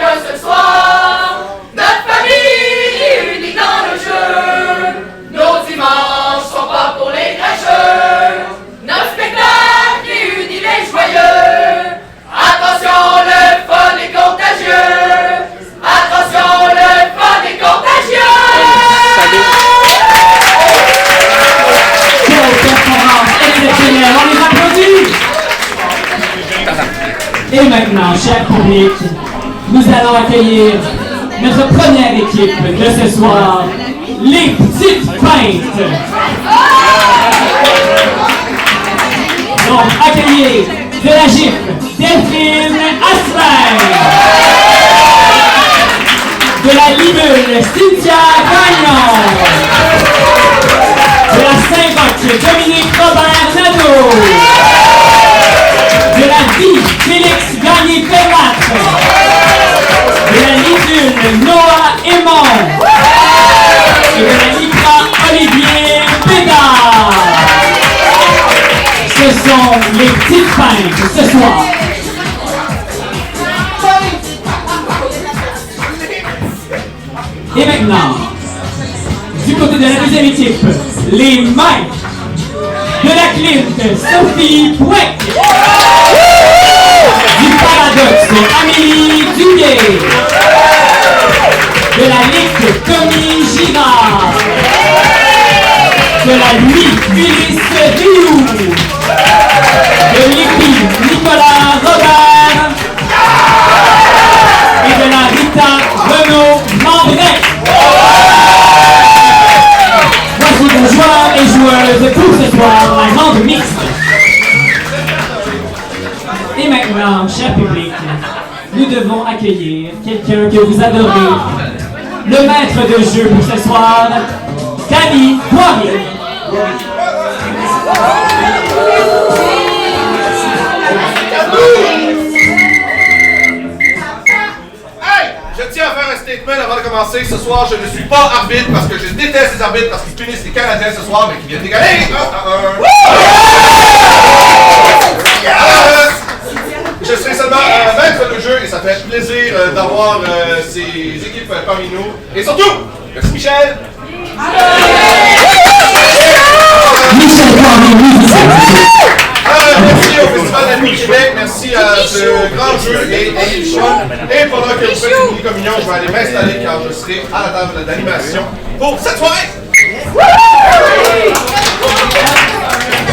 que ce soir, notre famille unie dans le jeu. Nos dimanches sont pas pour les gâcheux. Notre spectacle réunit les joyeux. Attention, le fun est contagieux. Attention, le fun est contagieux. Quelle performance exceptionnelle, on les applaudit. Et maintenant, cher public, nous allons accueillir notre première équipe de ce soir, les Petites Peintes. Donc, accueillez de la gifle Delphine Asselin, de la libelle Cynthia Gagnon, de la Saint-Roch Dominique Robert Nadeau, de la vie Félix Gagné-Ferrat, de la Lidune Noah Aymon et de la Libra Olivier Bédard. Ce sont les Petites Peintes ce soir. Et maintenant, du côté de la deuxième équipe, les mains de la Clint, Sophie Pouec. Du Paradoxe, Amélie Duguay. De la Ligue, Tommy Girard. De la Nuit, Phyllis Rioux. De l'Épi, Nicolas Robert. Et de la Rita Renaud Mandret. Voici nos joueurs et joueuses pour ce soir, la grande mixte. Et maintenant, cher public, nous devons accueillir quelqu'un que vous adorez, le maître de jeu pour ce soir, Camille Poirier. Je tiens à faire un statement avant de commencer. Ce soir, je ne suis pas arbitre parce que je déteste les arbitres parce qu'ils punissent les Canadiens ce soir, mais qui viennent d'égaler. Je serai seulement maître de jeu et ça fait plaisir d'avoir ces équipes parmi nous. Et surtout, merci Michel. Merci au Festival de la Nuit Québec, merci à ce grand jeu et Sean. Et pendant que vous faites une mini-communion, je vais aller m'installer car je serai à la table d'animation pour cette soirée.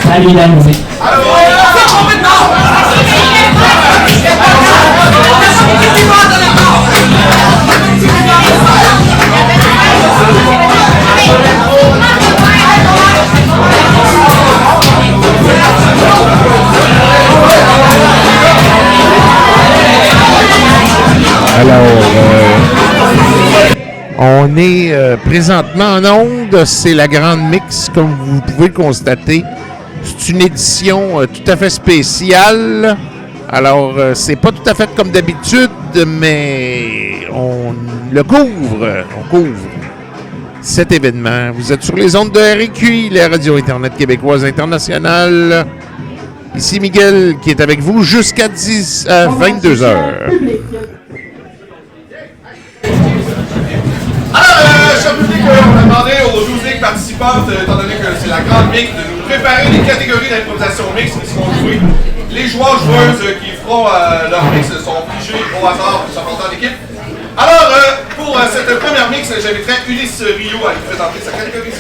Salut la musique. Alors, on est présentement en onde, c'est la Grande Mix, comme vous pouvez le constater. C'est une édition tout à fait spéciale. Alors, c'est pas tout à fait comme d'habitude, mais on le couvre. On couvre cet événement. Vous êtes sur les ondes de RQI, la radio Internet québécoise internationale. Ici Miguel qui est avec vous jusqu'à 22h. Alors, cher public, on a demandé aux 12 ligues participantes, étant donné que c'est la grande mix, de nous préparer des catégories d'improvisation mixte qui seront jouées. Les joueurs-joueuses qui feront leur mix sont figés au hasard, ça portant l'équipe. Alors, pour cette première mix, j'inviterai Ulysse Rio à nous présenter sa catégorie.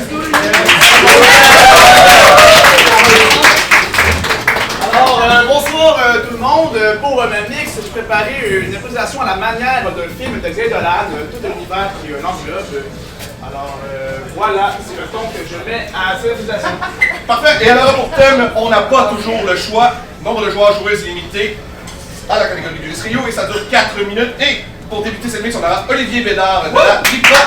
Alors, bonsoir tout le monde. Pour ma mix, j'ai préparé une improvisation à la manière d'un film de Xavier Dolan, tout l'univers qui l'enveloppe. Alors, voilà, c'est le ton que je mets à cette improvisation. Parfait. Et alors, pour thème, on n'a pas toujours le choix. Nombre de joueurs joueuses limité à la catégorie d'Ulysse Rio et ça dure 4 minutes. Et pour débuter cette mix, on aura Olivier Bédard de la Libra.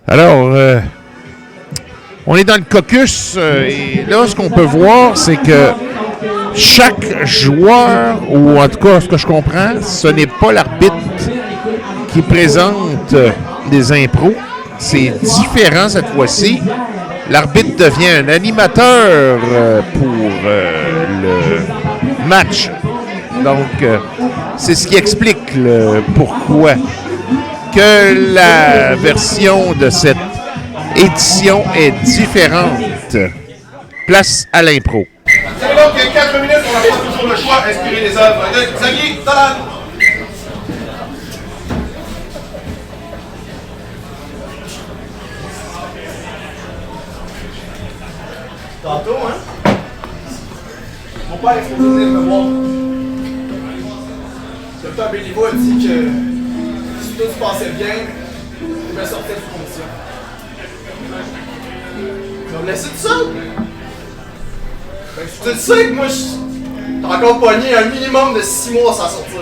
Alors, on est dans le caucus et là, ce qu'on peut voir, c'est que chaque joueur, ou en tout cas, ce que je comprends, ce n'est pas l'arbitre qui présente des impros. C'est différent cette fois-ci. l'arbitre devient un animateur pour le match. Donc, c'est ce qui explique le pourquoi que la version de cette édition est différente. Place à l'impro. C'est donc 4 minutes, on n'a pas toujours le choix d'inspirer les œuvres de Xavier Dolan. Tantôt, hein? Mon père est supposé venir me voir. Le docteur Béliveau a dit que si tout se passait bien, il me sortait sous condition. Il va me laisser tout seul? Ben, tu sais que moi, j'ai encore pogné un minimum de 6 mois sans sortir.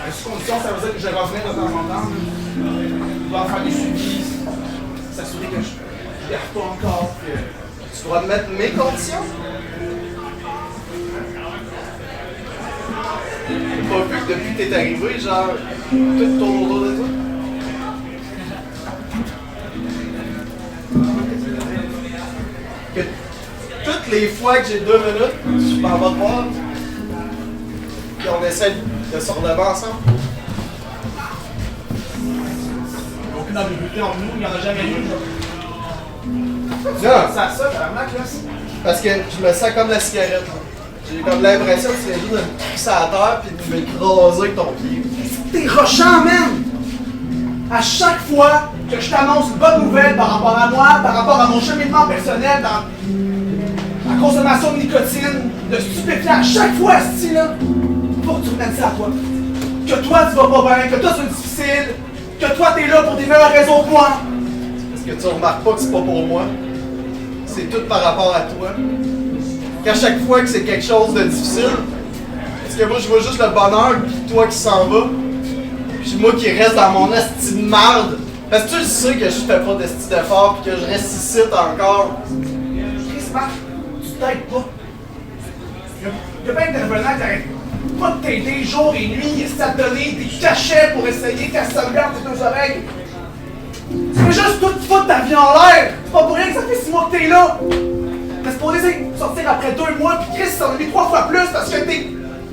Mais sous condition, ça veut dire que je revenais de temps en temps. Je dois faire des suivis, s'assurer que je perds pas encore. Tu dois me mettre mes conditions? J'ai pas vu que depuis que t'es arrivé, genre, tout tourne autour de toi? Que toutes les fois que j'ai 2 minutes, je m'en vais te voir, puis on essaie de se relever ensemble. Aucune ambiguïté entre nous, il n'y en a jamais eu. Ça, vraiment, là. Parce que je me sens comme la cigarette. J'ai comme l'impression que tu viens juste de me pousser à terre puis de m'écraser avec ton pied. T'es rochant, man! À chaque fois que je t'annonce une bonne nouvelle par rapport à moi, par rapport à mon cheminement personnel dans la consommation de nicotine, de stupéfiants, à chaque fois, ce là, faut que tu remettes ça à toi. Que toi, tu vas pas bien, que toi, c'est difficile, que toi, t'es là pour des meilleures raisons que moi. Est-ce que tu remarques pas que c'est pas pour moi? C'est tout par rapport à toi. Qu'à chaque fois que c'est quelque chose de difficile, parce que moi je vois juste le bonheur, pis toi qui s'en vas, pis moi qui reste dans mon esti de marde. Parce que tu le sais que je fais pas d'esti d'effort pis que je reste ici encore. Chris Marc, tu t'aides pas. Y'a bien d'intervenants qui arrêtent pas de t'aider jour et nuit, à te donner des cachets pour essayer qu'elle se regarde tes 2 oreilles. Tu fais juste tout foutre ta vie en l'air! C'est pas pour rien que ça fait 6 mois que t'es là! Mais c'est pour essayer de sortir après 2 mois, pis Chris s'en a mis 3 fois plus parce que t'es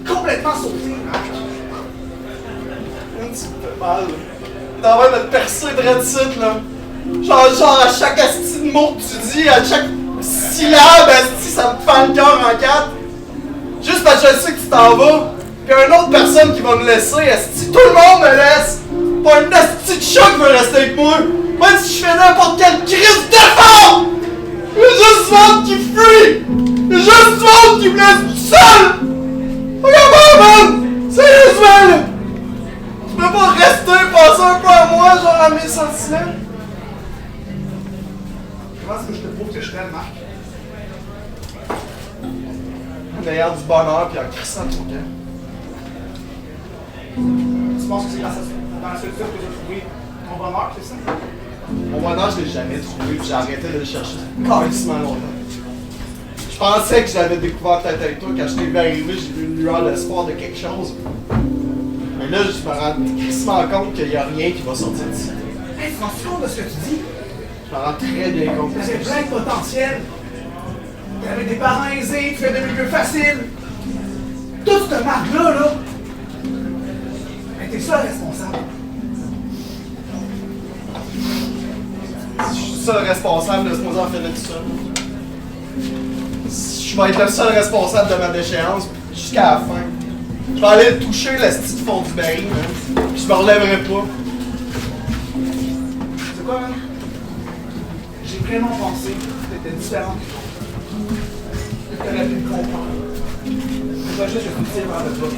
complètement sauté, Marc! Tu me fais mal, là. T'as envie de te percer de site, là! Genre à chaque asti de mot que tu dis, à chaque syllabe, asti, ça me fend le cœur en 4! Juste parce que je sais que tu t'en vas, pis une autre personne qui va me laisser, asti, tout le monde me laisse! Pas une asti de chat qui veut rester avec moi! Même si je fais n'importe quelle crise d'effort! Y'a juste du monde qui fuit! Y'a juste du monde qui me laisse tout seul! Regarde-moi, man! Sérieusement, là! Tu peux pas rester, penser un peu à moi, genre à mes sentiments? Comment est-ce que je te prouve que je t'aime, Marc? En ayant du bonheur pis en crissant ton cœur. Tu penses que c'est grâce à ça? Dans la solution que tu as trouvé ton bonheur, c'est ça? Mon bonheur, je l'ai jamais trouvé, puis j'ai arrêté de le chercher carrément longtemps. Je pensais que je l'avais découvert peut-être avec toi, quand je t'ai vu arriver, j'ai vu une lueur d'espoir de quelque chose. Mais là, je me rends crissement compte qu'il n'y a rien qui va sortir d'ici. Hey, tu te rends compte de ce que tu dis? Je me rends très bien compte. Tu avais plein de potentiel. Tu avais des parents aisés, tu fais de milieux faciles. Toute cette marque-là, là, t'es seul responsable. Si je suis seul responsable de ce qu'on en fait de tout seul. Je vais être le seul responsable de ma déchéance jusqu'à la fin. Je vais aller toucher le style fond du baril, puis je me relèverai pas. C'est quoi, man? J'ai vraiment pensé que t'étais différent que t'aurais pu me comprendre. C'est pas juste que tu me tires vers le bas.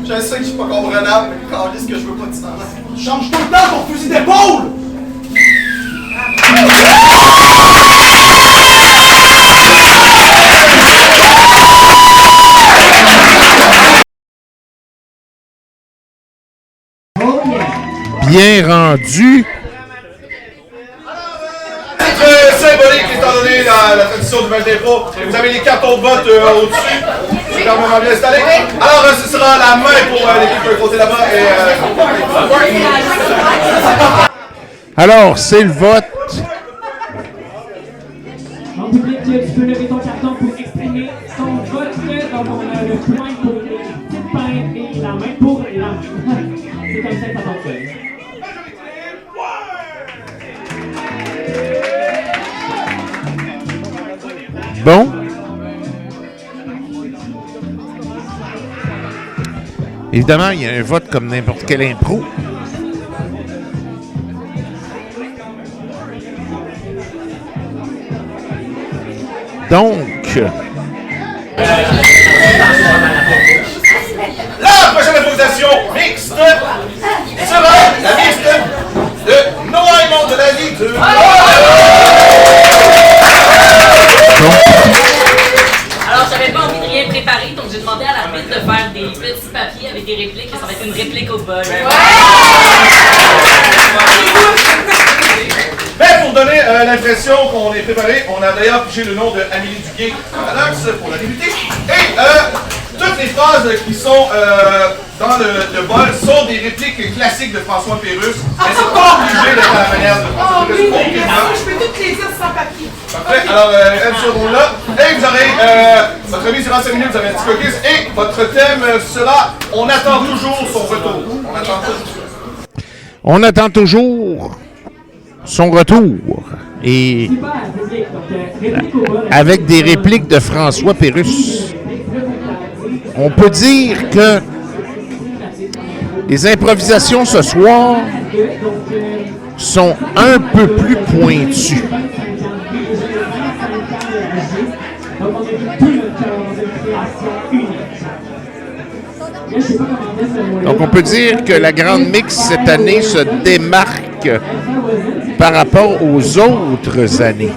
Je sais que je suis pas comprenable, mais quand ce que je veux pas de temps. Change tout le temps ton fusil d'épaule! Bien rendu. Symbolique étant donné la tradition compétition du match d'impro. Et vous avez les cartons de vote au-dessus. C'est quand même bien installé. Alors, ce sera la main pour l'équipe de côté là-bas. Alors, c'est le vote. En public, tu peux lever ton carton pour exprimer ton vote. Donc, on a le point pour les petites pintes et la main pour la main. C'est comme ça que ça fonctionne. Bon. Évidemment, il y a un vote comme n'importe quelle impro. Donc, la prochaine improvisation mixte sera la mixte de Noah et Monde de la Ligue. Alors, j'avais pas envie de rien préparer, donc j'ai demandé à l'arbitre de faire des petits papiers avec des répliques et ça va être une réplique au bol. Mais pour donner l'impression qu'on est préparé, on a d'ailleurs pigé le nom de Amélie Duguay Paradox pour la débuter. Et toutes les phrases qui sont dans le bol sont des répliques classiques de François Pérusse. Mais c'est pas obligé d'être à la manière de François Pérusse. Je peux toutes les dire sans papier. Parfait. Alors, elles seront là. Et vous aurez, votre remise durant 5 minutes, vous avez un petit cookies. Et votre thème sera « On attend toujours son retour ». on attend toujours son retour. Et Super, public. Donc, réplique au bol. avec des répliques de François Pérusse. On peut dire que les improvisations ce soir sont un peu plus pointues. Donc, on a mis tout notre cœur dans une création unique. Là, je sais pas comment dire ce mot-là. Donc on peut dire que la Grande Mix cette année se démarque par rapport aux autres années.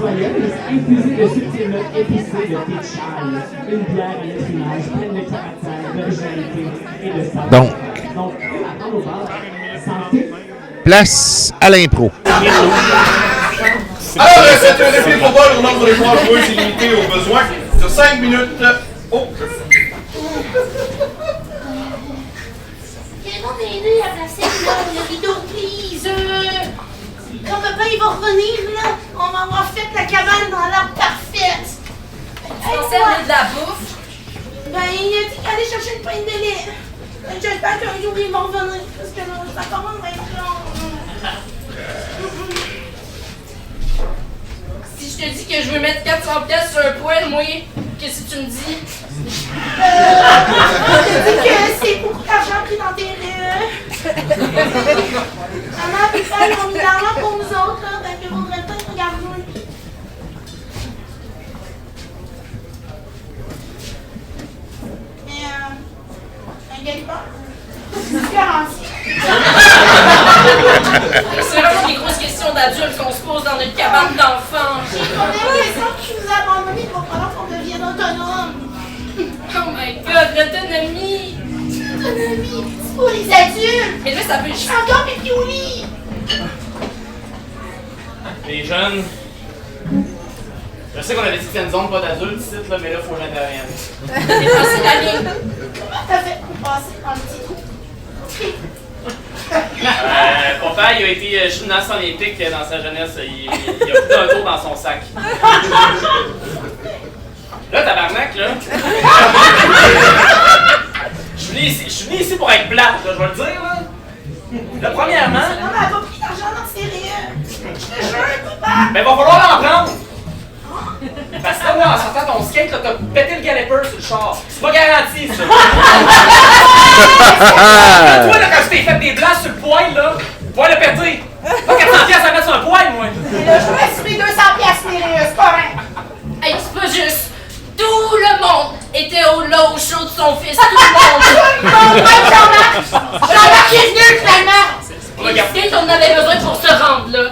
Infusée de subtiles notes épicées de pitchal, une bière à notre image, pleine de caractère, d'originalité et de saveur. Donc, Donc, attends au bar, santé. place à l'impro. Alors, cette réplique au bol au nombre de joueurs joueuses est limitée au besoin sur 5 minutes. Oh! Quelqu'un m'aider à placer le rideau, please. Quand papa il va revenir, là, on va avoir fait la cabane dans l'ordre parfaite. Hey, C'est de la bouffe. Ben, il a dit qu'il allait chercher une pinte de lait. J'espère qu'un jour ils vont revenir, parce que là, ça commence à être long. Si je te dis que je veux mettre 400 pièces sur un poêle, moi, qu'est-ce que tu me dis? Je te dis que c'est beaucoup d'argent pris dans tes rues. Maman et papa, ils ont mis de l'argent pour nous autres, là, donc il vaudrait peut-être regarder. Et un galipard? Garantie. C'est vraiment des grosses questions d'adultes qu'on se pose dans notre cabane d'enfants. On a l'impression qu'ils nous abandonnent, il va falloir qu'on devienne autonome. Oh my god, l'autonomie! Autonomie, c'est pour les adultes. Mais là, ça peut... Je suis encore pipi au lit. Les jeunes, je sais qu'on avait dit que c'était une zone pas d'adultes ici, là, mais là, faut que j'intervienne. C'est passé la ligne. Comment t'as fait pour passer dans le petit trou? Papa, il a été gymnaste olympique dans sa jeunesse. Il a pris un tour dans son sac. Là, tabarnak, là. Je suis venu ici pour être plate, là, je vais le dire, là. Là, premièrement, Non, mais elle a pas pris d'argent dans ses rires. Je te jure, papa. ben, va falloir en prendre. Parce que là, moi, en sortant ton skate, là, t'as pété le galloper sur le char. C'est pas garanti, ça. Là, toi, là, quand je t'ai fait des blasts sur le poil, là, poil le pété. Pas 400 piastres à mettre sur un poil, moi. Et là, je me suis pris 200 piastres, mes rires, c'est pas vrai. Hey, c'est pas juste. Tout le monde était au low show de son fils. Tout le monde. Même Jean-Marc. Jean-Marc est venu, finalement. Et skate, on avait besoin pour se rendre là.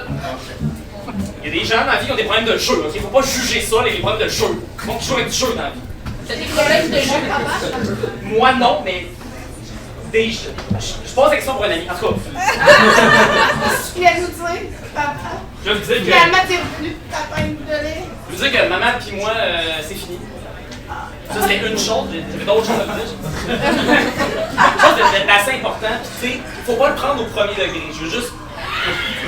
Il y a des gens dans la vie qui ont des problèmes de jeu, ok? Faut pas juger ça, les problèmes de jeu. Faut toujours être du jeu dans la vie. T'as des problèmes de jeu, papa? Moi, non, mais. Je pose la question pour un ami. En tout cas, Tu viens nous dire, papa. je veux dire que. Finalement, t'es revenu, t'as pas une de lait. Je veux dire que maman puis moi, c'est fini. Ça, c'était une chose, j'avais d'autres choses à vous dire. Une chose d'assez important, puis tu sais, faut pas le prendre au premier degré. Je veux juste.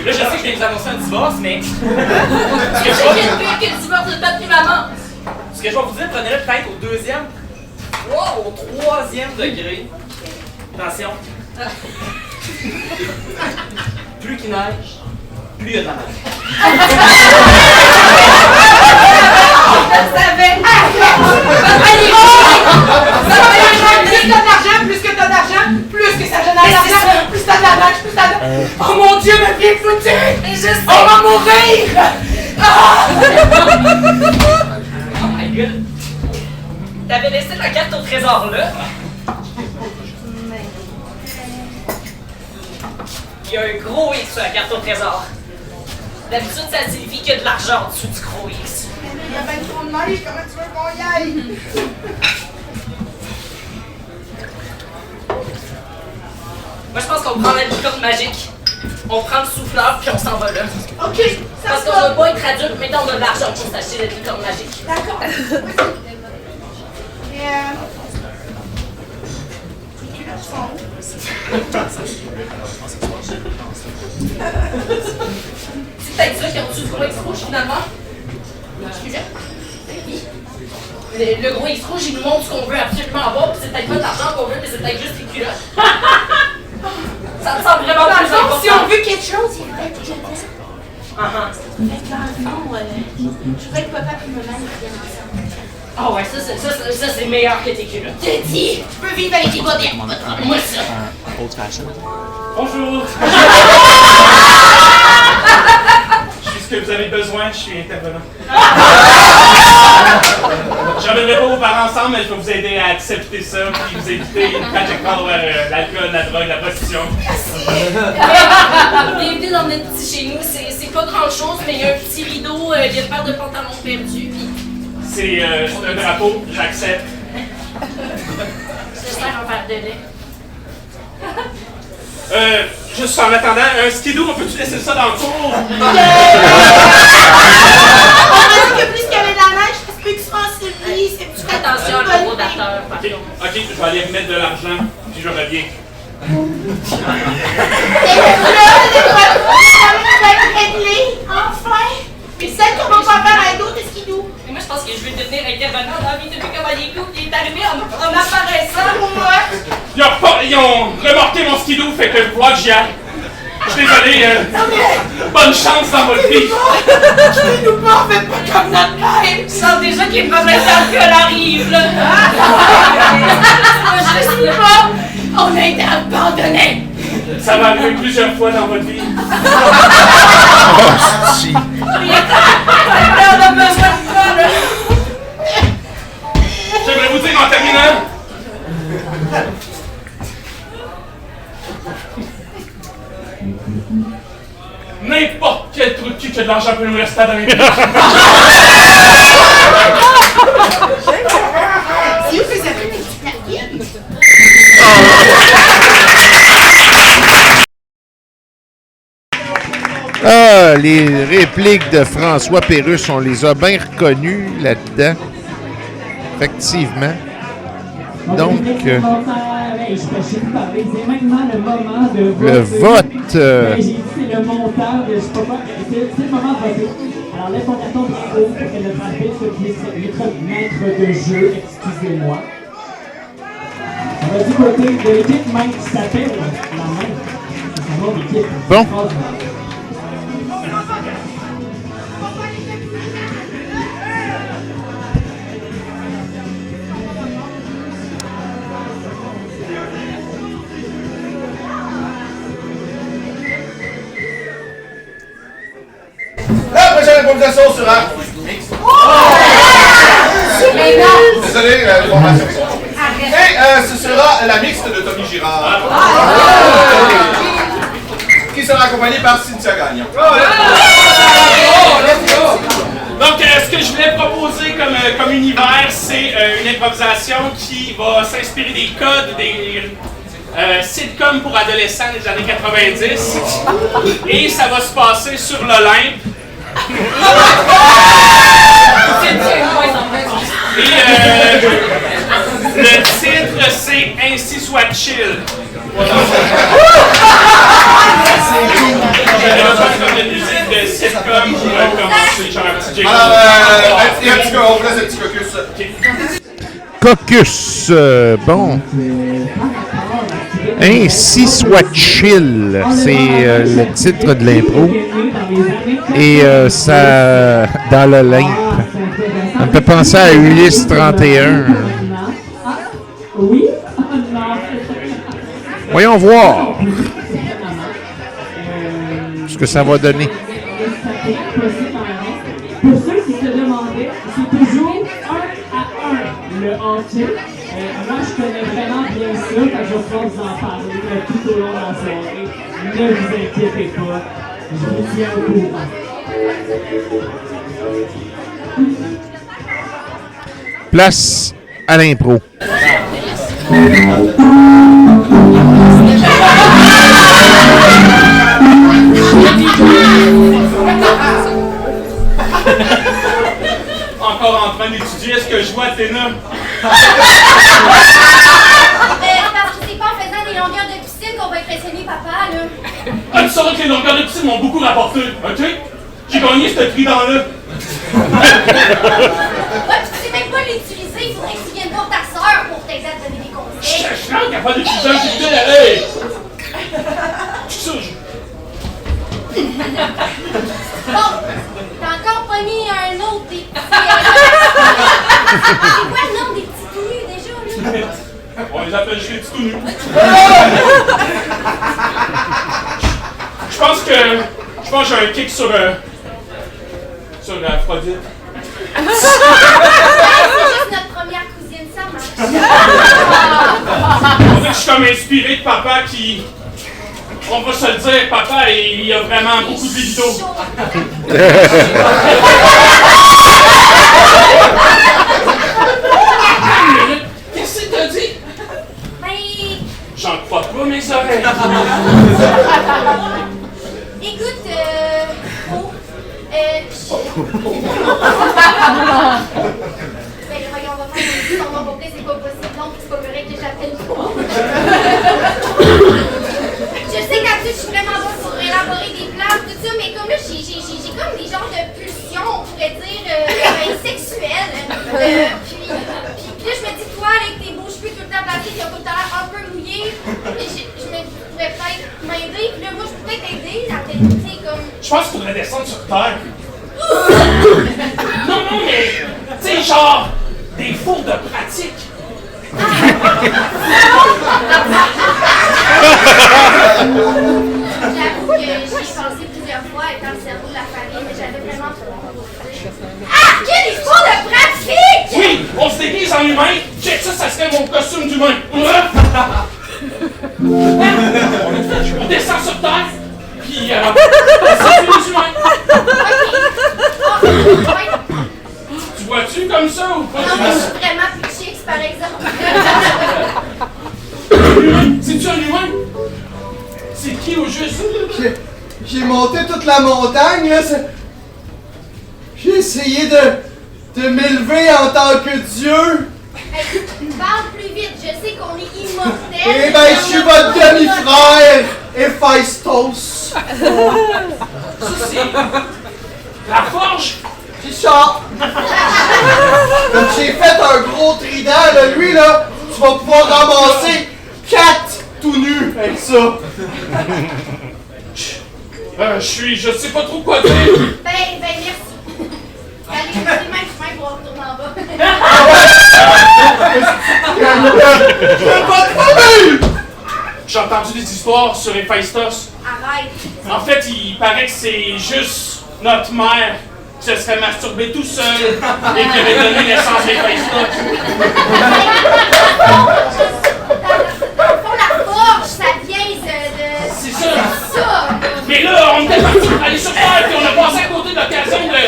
Là, je sais que je viens de vous annoncer un divorce, mais. C'est pire que le divorce de papa et maman. Ce que je vais vous dire, prenez-le peut-être au deuxième, voire au troisième degré. Attention. Plus qu'il neige, plus il y a de la neige. Je le savais! Plus t'as d'argent, plus que t'as d'argent, plus que ça génère d'argent, plus t'as de la neige, plus t'as de... Oh mon Dieu, ma vie est foutue! On va mourir! Oh my god. T'avais laissé ta carte au trésor là. Il y a un gros X sur la carte au trésor. D'habitude, ça signifie qu'il y a de l'argent en dessous du gros X. Il y a bien trop de neige, comment tu veux qu'on y aille? Moi, je pense qu'on prend la licorne magique. On prend le souffleur, puis on s'en va là. Ok, ça Parce se qu'on passe. veut pas être adulte, mais on a de l'argent pour s'acheter la licorne magique. D'accord. Et les culottes sont où? C'est peut-être ça qui a reçu le gros X rouge finalement. Le gros X rouge, il nous montre ce qu'on veut absolument avoir, puis c'est peut-être pas de l'argent qu'on veut, mais c'est peut-être juste les culottes. Ça me semble vraiment Dans le plus fond, important. si on veut quelque chose, il faut être quelque chose. Uh-huh. Fait que dans le fond, je veux que papa et maman ils viennent ensemble. Ah ouais, ça c'est meilleur que tes culottes. Je te dis, je peux vivre avec les bobettes. Moi ça. Bonjour! Je suis ce que vous avez besoin, je suis intervenant. Je ramènerai pas vos parents ensemble, mais je vais vous aider à accepter ça, puis vous éviter une trajectoire vers l'alcool, la drogue, la prostitution. Bienvenue dans notre petit chez nous. C'est pas grand chose, mais il y a un petit rideau, il y a une paire de pantalons perdus, puis C'est un drapeau, j'accepte. je sers un verre de lait. Juste en attendant, un skidoo, on peut-tu laisser ça dans le cours? On m'a dit que plus qu'il y avait de la neige, plus qu'il se fasse surprise. Fais attention à l'audateur, par Ok, contre. ok, je vais aller remettre de l'argent, puis je reviens. Et là, les problèmes vont être réglés, enfin. Mais celle qu'on va pas faire un dos de skidoo. Mais moi, je pense que je vais devenir intervenant dans la vie depuis comment il est cool, il est arrivé en apparaissant pour moi. Ils ont remorqué mon skidoo, fait que je vois que j'y aille. Je suis désolé, bonne chance dans votre vie. Nous pas, on fait pas comme notre mère. Je sens déjà que les problèmes d'alcool arrivent, là. Moi, je suis pas. On a été abandonnés. Ça va arriver plusieurs fois dans votre vie. Si. On a besoin de ça, là. J'aimerais vous dire en terminant. N'importe quel trou de cul qui a de l'argent peut nous rester dans les pieds. C'est où que ça fait des petites napkins? Ah, les répliques de François Pérusse, on les a bien reconnues là-dedans. Effectivement. Donc, je sais plus parler, c'est maintenant le moment de voter. le vote. J'ai dit c'est le montant, je sais pas quoi, c'est le moment de voter. Alors lève ton carton bien haut pour que notre arbitre puisse être maître de jeu, excusez-moi. On va du côté de l'équipe même qui s'appelle la même. C'est son nom d'équipe. Bon. La prochaine improvisation sera mixte. Désolé, l'information. Et ce sera la mixte de Tommy Girard. Qui sera accompagnée par Cynthia Gagnon. Donc, ce que je voulais proposer comme univers, c'est une improvisation qui va s'inspirer des codes des sitcoms pour adolescents des années 90. Et ça va se passer sur l'Olympe. Et le titre, c'est Ainsi soit chill. Voilà. Comme de musique de sitcom pour commencer, genre un petit jingle. Alors, on vous laisse un petit caucus. Caucus, bon. Ainsi soit chill, c'est le titre de l'impro. Et ça, dans l'Olympe, ça me fait penser à Ulysse 31. Oui? Voyons voir ce que ça va donner. Pour ceux qui se demandaient, c'est toujours 1 à 1 le hockey. Moi, je connais vraiment bien ça, quand je vais pouvoir vous en parler tout au long de la soirée. Ne vous inquiétez pas, je vous tiens au courant. Place à l'impro. Encore en train d'étudier, est-ce que je vois Athéna? Parce que c'est pas en faisant des longueurs de piscine qu'on va impressionner papa, là. Ah, tu sauras que les longueurs de piscine m'ont beaucoup rapporté, ok? J'ai gagné ce trident-là. Ouais, puis tu sais même pas l'utiliser, il faudrait que tu viennes voir ta soeur pour t'aider à te donner des Je conseils. suis capable d'utiliser un trident, hey! Bon, t'as encore pogné un autre des petits... C'est quoi le nom des petits tout nus déjà, là? On les appelle juste les petits tout nus. Je pense que j'ai un kick sur Aphrodite. C'est juste notre première cousine, ça marche. On dirait que je suis comme inspiré de papa qui... On va se le dire, papa, il a vraiment beaucoup de libido. Qu'est-ce que t'as dit? Ben, J'en crois pas mes oreilles. écoute, ben, voyons, on va faire son nom complet, c'est pas possible, non, puis c'est pas correct que j'appelle pas. Je sais qu'habitude, je suis vraiment bonne pour élaborer des plans, tout ça, mais comme là, j'ai comme des genres de pulsions, on pourrait dire, sexuelles. Puis là, je me dis, toi, avec tes beaux cheveux tout le temps placés, puis un peu l'air un peu mouillé, je me pourrais peut-être m'aider, puis là, moi, je pourrais t'aider à t'aider, comme... Je pense qu'il faudrait descendre sur terre. Non, mais, tu sais, genre, des fours de pratique. J'avoue que j'y ai pensé plusieurs fois, étant le cerveau de la famille, mais j'avais vraiment trop envie. Ah, quelle histoire de pratique! Oui, on se déguise en humain. Check ça, ça serait mon costume d'humain. On descend sur terre, puis c'est les humains. Ouais. Tu vois-tu comme ça ou pas? Non, mais je suis vraiment plus chic, par exemple. C'est-tu un humain? C'est qui au juste? J'ai monté toute la montagne, là. J'ai essayé de m'élever en tant que Dieu. Hey, parle plus vite, je sais qu'on est immortels. Eh ben, je suis votre demi-frère, Héphaïstos. Ça, c'est... La forge? C'est ça. Comme j'ai fait un gros trident, là, lui, là, tu vas pouvoir ramasser 4 tout nus avec ça. Je sais pas trop quoi dire. Ben, merci. Allez, c'est le même chemin pour retourner en bas. J'ai entendu des histoires sur Héphaïstos. Arrête. En fait, il paraît que c'est juste notre mère qui se serait masturbée tout seul et qui avait donné naissance à Héphaïstos. Dans le fond, la forge, ça vient de... C'est ça. ça. Mais là, on était parti pour aller sur Terre et on a passé à côté de l'occasion de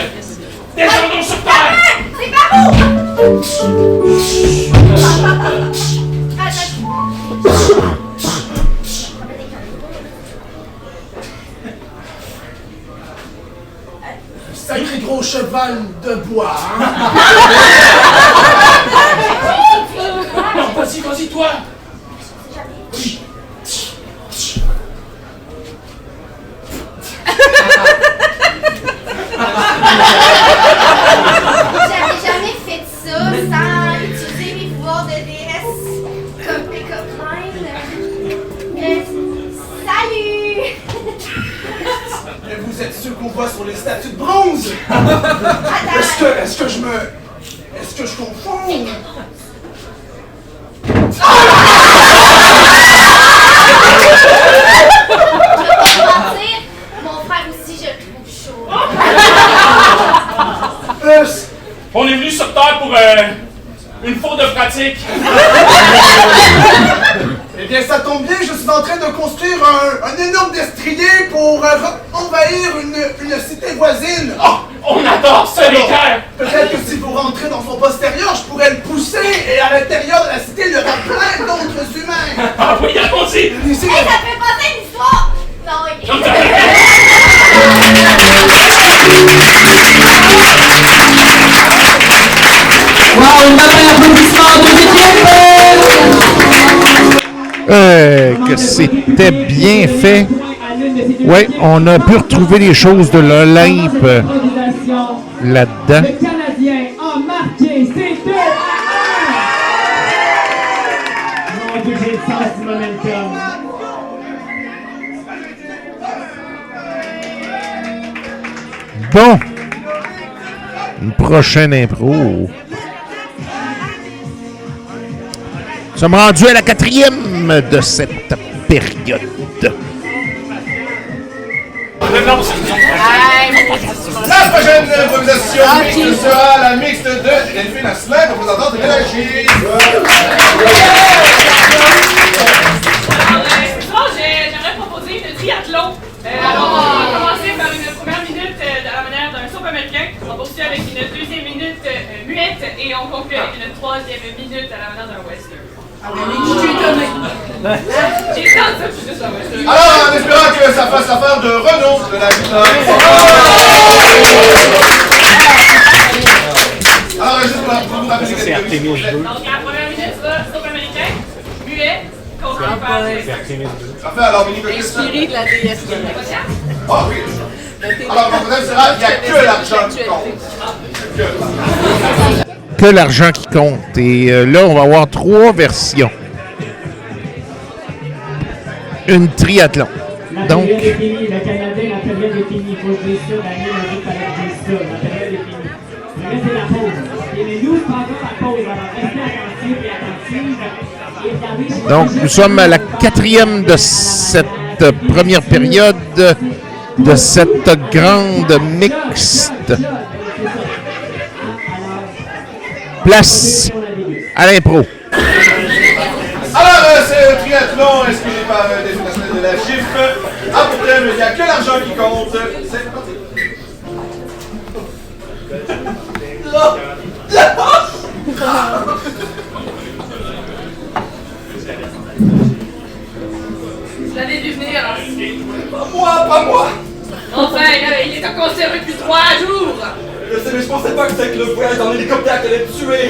descendre sur Terre. C'est par où? Sacré gros cheval de bois, hein? Non, vas-y, toi! J'avais jamais fait ça sans utiliser mes pouvoirs de déesse comme pick-up line. Salut! Mais vous êtes ceux qu'on voit sur les statues de bronze! Attends, Est-ce que je confonds? je vais pas te mentir, mon frère aussi, je le trouve chaud. On est venu sur Terre pour une faute de pratique. Eh bien, ça tombe bien, je suis en train de construire un énorme destrier pour envahir une cité voisine. Oh, on adore ça, les cœurs! Peut-être que si vous rentrez dans son postérieur, je pourrais le pousser et à l'intérieur de la cité, il y aura plein d'autres humains. Ah oui, allons-y! Ici, Hey, ça me fait penser à une histoire! Non, ok. Wow, une bataille d'applaudissements aux deux équipes! Que c'était bien fait. Oui, on a pu retrouver les choses de l'Olympe là-dedans. Le Canadien a marqué ses 2-1! Mon Dieu, j'ai le sens du momentum. Bon, une prochaine impro. Nous sommes rendus à la 4e de cette période. La prochaine improvisation mixte sera la mixte de Delphine Asselin, représentante de Mélagie. J'aimerais proposer une triathlon. Alors, on va commencer par une première minute à la manière d'un soap américain. On va poursuivre avec une deuxième minute muette et on conclut avec une troisième minute à la manière d'un western. Je suis étonné. J'ai tant de ça, je suis juste un western. Alors, en espérant que ça fasse l'affaire de Renaud de la guitare. Alors, juste pour vous rappeler que c'est Artemis. Donc, la première minute sera soap américain, muet, conclu par Parfait, alors, Mini Coquette. Inspiré de la déesse grecque. Ah oui. Alors, mon problème sera il n'y a que l'argent qui compte. Que l'argent qui compte. Et là, on va avoir 3 versions. Une triathlon. La Donc, période est finie, le Canadien, la période est finie. Il faut que je dise ça, Daniel m'a dit qu'il fallait que je dise ça. La période est finie. Le reste, c'est la pause. Et les news pendant la pause, alors restez attentifs et attentives. Et regardez, je donc, nous sommes à la 4e de cette première période de cette grande mixte. Place à l'impro. Alors, c'est un triathlon inspiré par Delphine Asselin de la GIF. À pour thème, il n'y a que l'argent qui compte. C'est parti. Vous l'avez vu venir. Pas moi! Enfin, il est en concert depuis 3 jours. Je sais, mais je pensais pas que c'était avec le voyage en hélicoptère qu'elle allait me tuer.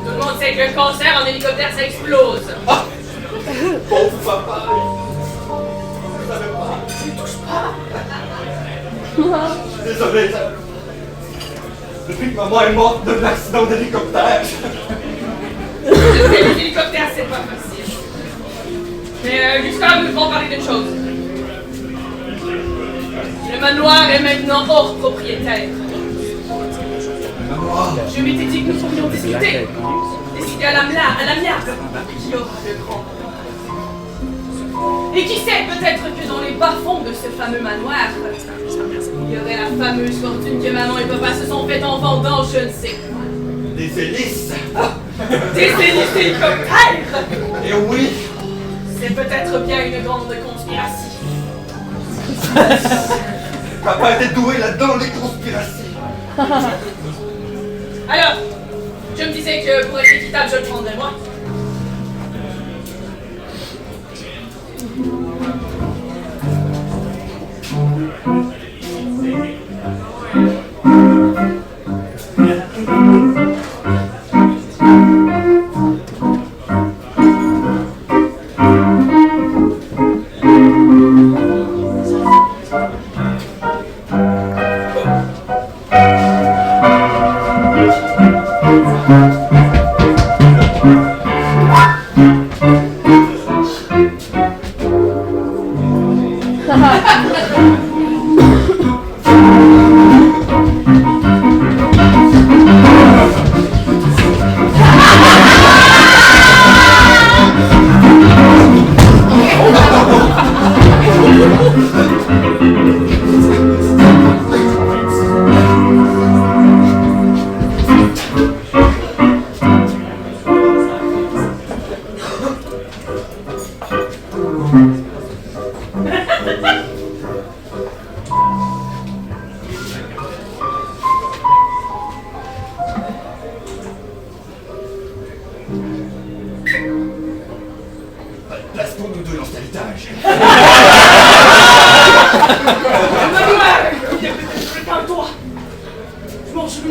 Tout le monde sait que le concert en hélicoptère, ça explose. Pauvre papa. Je savais pas. Je suis désolé. Depuis que maman est morte d'un accident d'hélicoptère. Les hélicoptères, c'est pas facile. Mais Gustave nous va parler d'une chose. Le manoir est maintenant hors propriétaire. Je m'étais dit que nous pourrions discuter. Décider à l'amiable qui aura le grand. Et qui sait, peut-être que dans les bas-fonds de ce fameux manoir, il y aurait la fameuse fortune que maman et papa se sont fait en vendant je ne sais quoi. Des hélices. Des hélices d'hélicoptères! Et oui. C'est peut-être bien une grande conspiration. Papa était doué là-dedans, les conspirations. Alors, je me disais que pour être équitable, je le prendrais moi.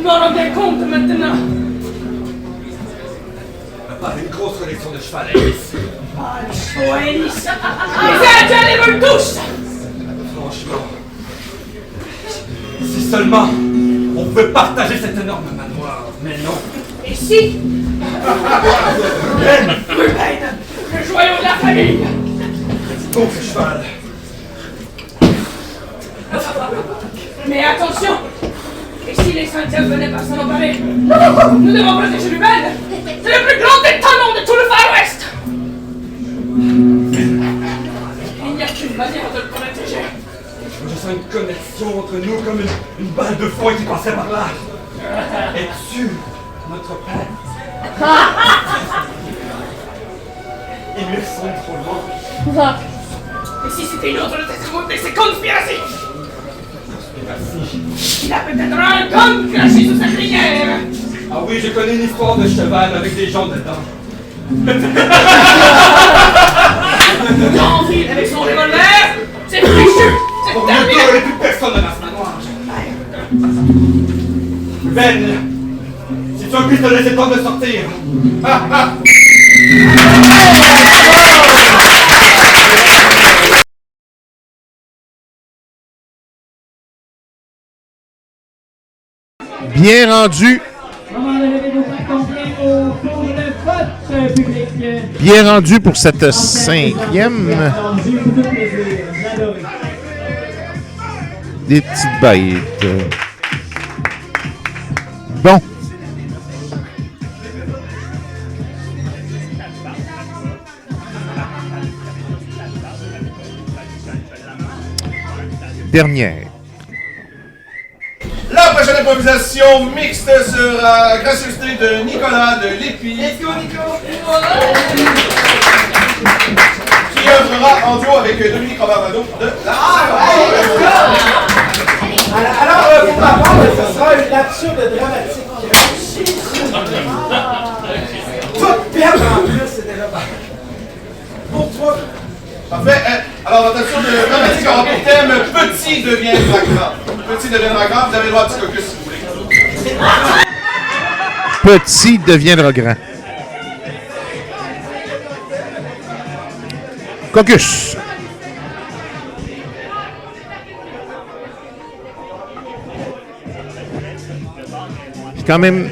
m'en rendez compte maintenant. Pas une grosse collection de cheval à hélice. Ah, le chevaux à hélice. Les Indiens les veulent tous. Franchement. Si seulement on pouvait partager cet énorme manoir, mais non. Et si Ruben, le joyau de la famille. Donc ce cheval. Mais attention. Et si les Indiens venaient pas s'en emparer, nous devons protéger Ruben. C'est le plus grand étalon de tout le Far West. Il n'y a qu'une manière de le protéger. Je sens une connexion entre nous comme une balle de foin qui passait par là. Es-tu notre père? Il lui ressemble trop loin. Et si c'était une autre de ces conspirations? Il a peut-être un gun caché sous sa crinière. Ah oui, je connais une histoire de cheval avec des gens dedans. Jean-Philippe avec son revolver, c'est fichu, c'est Pour terminé. bientôt, il n'y a plus personne dans ce manoir. Ben, si tu as pu te laisser le temps de sortir. Bien rendu. Moment de lever vos complet pour le vote public. Bien rendu pour cette cinquième. J'ai eu beaucoup de plaisir. J'ai adoré. Des petites bêtes. Bon. Dernière. La prochaine improvisation mixte sera gracieuseté de Nicolas de Lépi. Let's go, Nico! Qui œuvrera en duo avec Dominique Robert-Mado de la Alors, pour ma part, ce sera une absurde dramatique. Toute perte en plus, c'est déjà pas. Pour toi. Parfait. Alors, notre absurde dramatique aura pour thème Petit deviendra grand. Petit deviendra grand, vous avez le droit à petit caucus si vous voulez. Petit deviendra grand. Caucus. C'est quand même...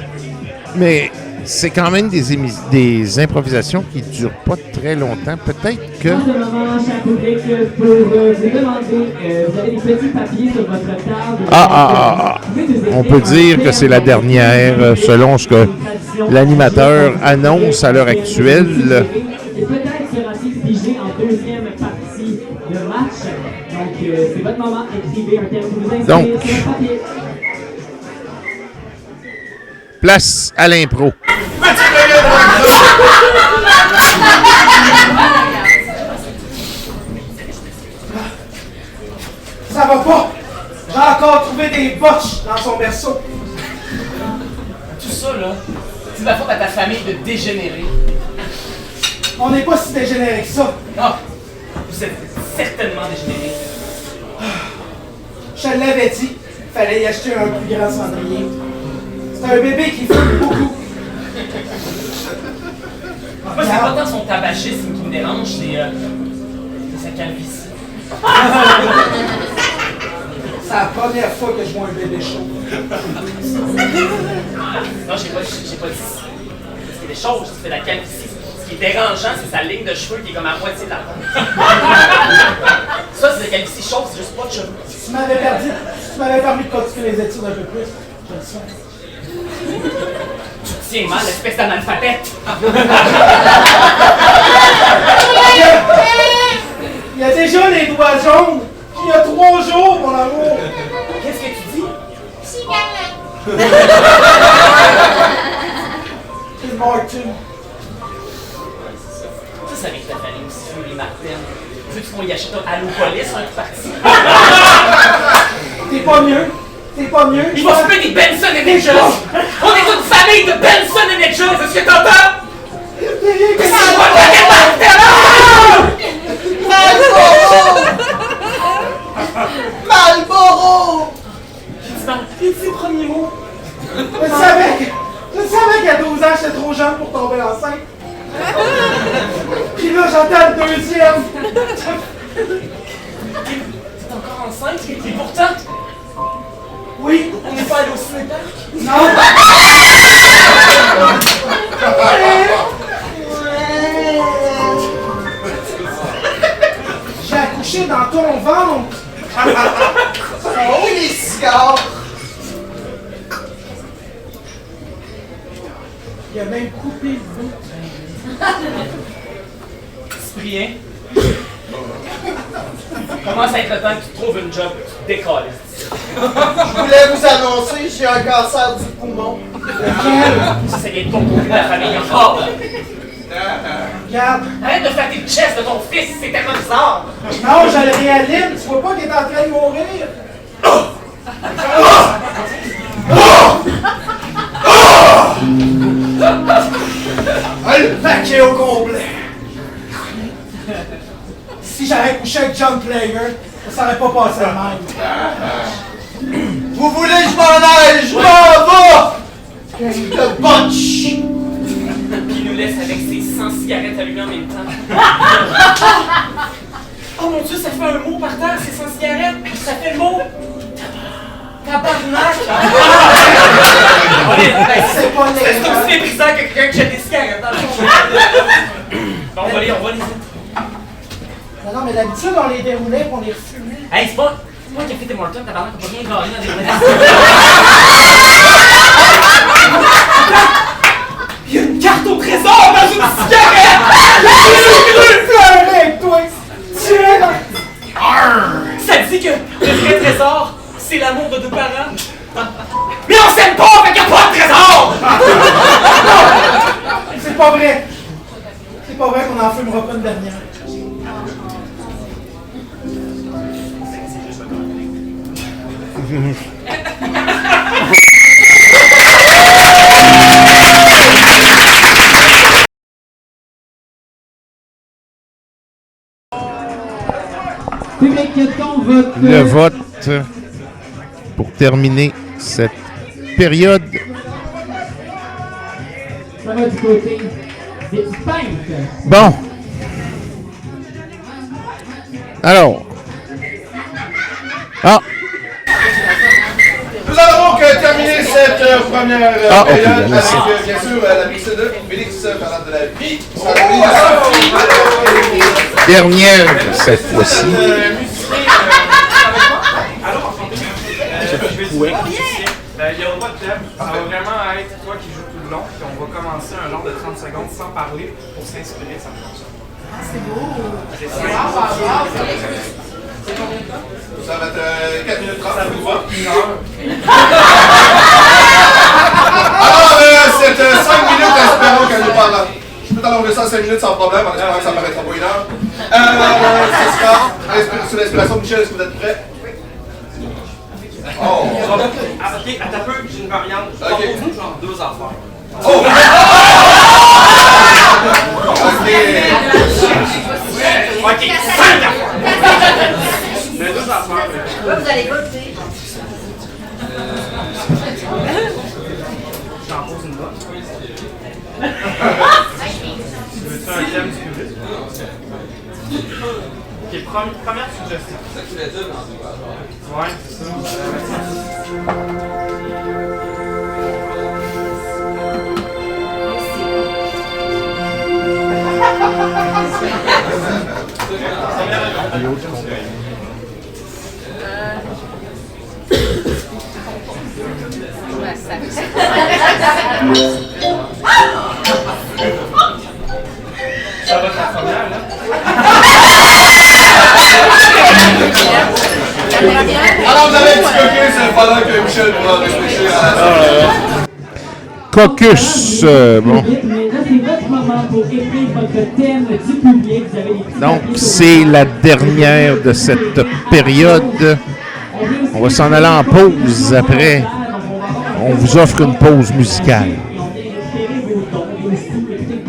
Mais c'est quand même des improvisations qui ne durent pas très longtemps. Peut-être que... En ce moment, cher public, pour vous demander, vous avez des petits papiers sur votre table. On peut dire que c'est la dernière, selon ce que l'animateur annonce à l'heure actuelle. Et peut-être sera-t-il figé en deuxième partie de match. Donc, c'est votre moment. Écrivez un thème que vous inscrivez Donc, sur le papier. Place à l'impro. Petit deviendra Ça va pas! J'ai encore trouvé des botches dans son berceau. Tout ça, là, c'est la faute à ta famille de dégénérer. On n'est pas si dégénéré que ça. Ah, vous êtes certainement dégénéré. Je te l'avais dit, fallait y acheter un plus grand cendrier. C'est un bébé qui fume beaucoup. Moi, c'est pas tant son tabagisme qui me dérange, c'est sa calvitie. C'est la première fois que je vois un bébé chaud. Non, j'ai pas dit. C'est des choses, c'est la calvitie. Ce qui est dérangeant, c'est sa ligne de cheveux qui est comme à moitié de la tête. Ça, c'est la calvitie chauve, c'est juste pas de cheveux. Si tu m'avais permis de continuer les études un peu plus, je le sens. Tu te tiens mal, espèce d'analphabète. Il y a déjà les doigts jaunes. Il y a 3 jours, mon amour. Qu'est-ce que tu dis? C'est Martin. Ça avec ta famille aussi, Fury Martin. Veux-tu qu'on y achète un Allopolis, un coup parti? T'es pas mieux. T'es pas mieux. Il va fumer des Benson et Hedges! On est une famille de Benson et Hedges, est-ce que t'entends? C'est pas de quel Malboro! C'est les premiers mots. Et pourtant, oui, on n'est pas allé au cinépark. Non! J'ai accouché dans ton ventre! Oh, les cigares! Il a même coupé le bout. Cyprien, commence à être le temps que tu trouves une job, tu te décolles. Je voulais vous annoncer, j'ai un cancer du poumon. Ça vient de ton côté de la famille encore. Regarde. Arrête de faire tes gestes de ton fils, c'est tellement bizarre. Non, je le réanime. Tu vois pas qu'il est en train de mourir? Le paquet au complet. Si j'avais couché avec John Player, ça serait pas passé de même. Vous voulez que je m'en aille? Je m'en vais! Le botch! Puis il nous laisse avec ses 100 cigarettes allumées en même temps. Oh mon Dieu, ça fait un mot par terre, ces 100 cigarettes. Ça fait le mot. Tabarnak! C'est pas C'est légal. aussi méprisant que quelqu'un qui jette des cigarettes dans le fond. Bon, on va les Non, mais d'habitude, on les déroulait et on les refumait. Hey, c'est pas moi qui ai fait Tim Hortons, tabarnak, on peut rien gagner dans des relations. Il y a une carte au trésor dans une cigarette! Avec toi, tiens! Ça dit que le vrai trésor, c'est l'amour de deux parents. Mais on s'aime pas, fait qu'il n'y a pas de trésor! C'est pas vrai. C'est pas vrai qu'on en fumera pas une dernière. Public, quand vote. Le vote pour terminer cette période. Ça va du côté des petites pintes. Bon. Alors. Ah, Nous allons donc terminer cette première Ah, ok, période merci. avec, bien sûr, la mix de Félix Fernand de la Vie. dernière cette fois-ci. Il n'y aura pas de thème, ça va vraiment être toi qui joues tout le long, puis on va commencer un genre de 30 secondes sans parler pour s'inspirer, ça fonctionne. C'est beau! C'est Ça va être 4 minutes 30, ça vous va? Alors, c'est 5 minutes, espérons qu'elle nous parle. Je peux t'allonger ça à 5 minutes sans problème, en espérant que ça ne paraîtra pas une heure. Ce sera sous l'inspiration de Michel, est-ce que vous êtes prêts? Oh! Ok, attends un peu, j'ai une variante. Je propose genre 2 affaires. Oh! Ok! Ok, 5 affaires! Mais 2 affaires. Vous allez voter. J'en pose une bonne. Veux-tu un thème du public? Ok, première suggestion. C'est ça que tu voulais dire dans ouais, c'est ça. Ça va être la première, là? Alors, vous avez un petit caucus pendant que Michel pourra réfléchir à la Caucus. Bon. Mais là, c'est votre moment pour écrire votre thème du public. Vous avez les petits Donc, papiers sur c'est la dernière de cette période. On va s'en aller en pause après. On vous offre une pause musicale. Et on vient récupérer vos dons, vos sous. Écoutez,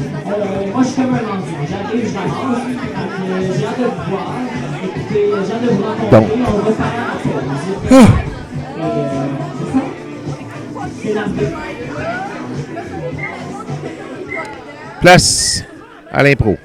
moi, je suis comme un enfant. J'arrive, je ramasse. J'ai hâte de vous voir. Écoutez, j'ai hâte de vous rencontrer. Donc. On va parler en pause. Et c'est ça. C'est la paix. Place à l'impro.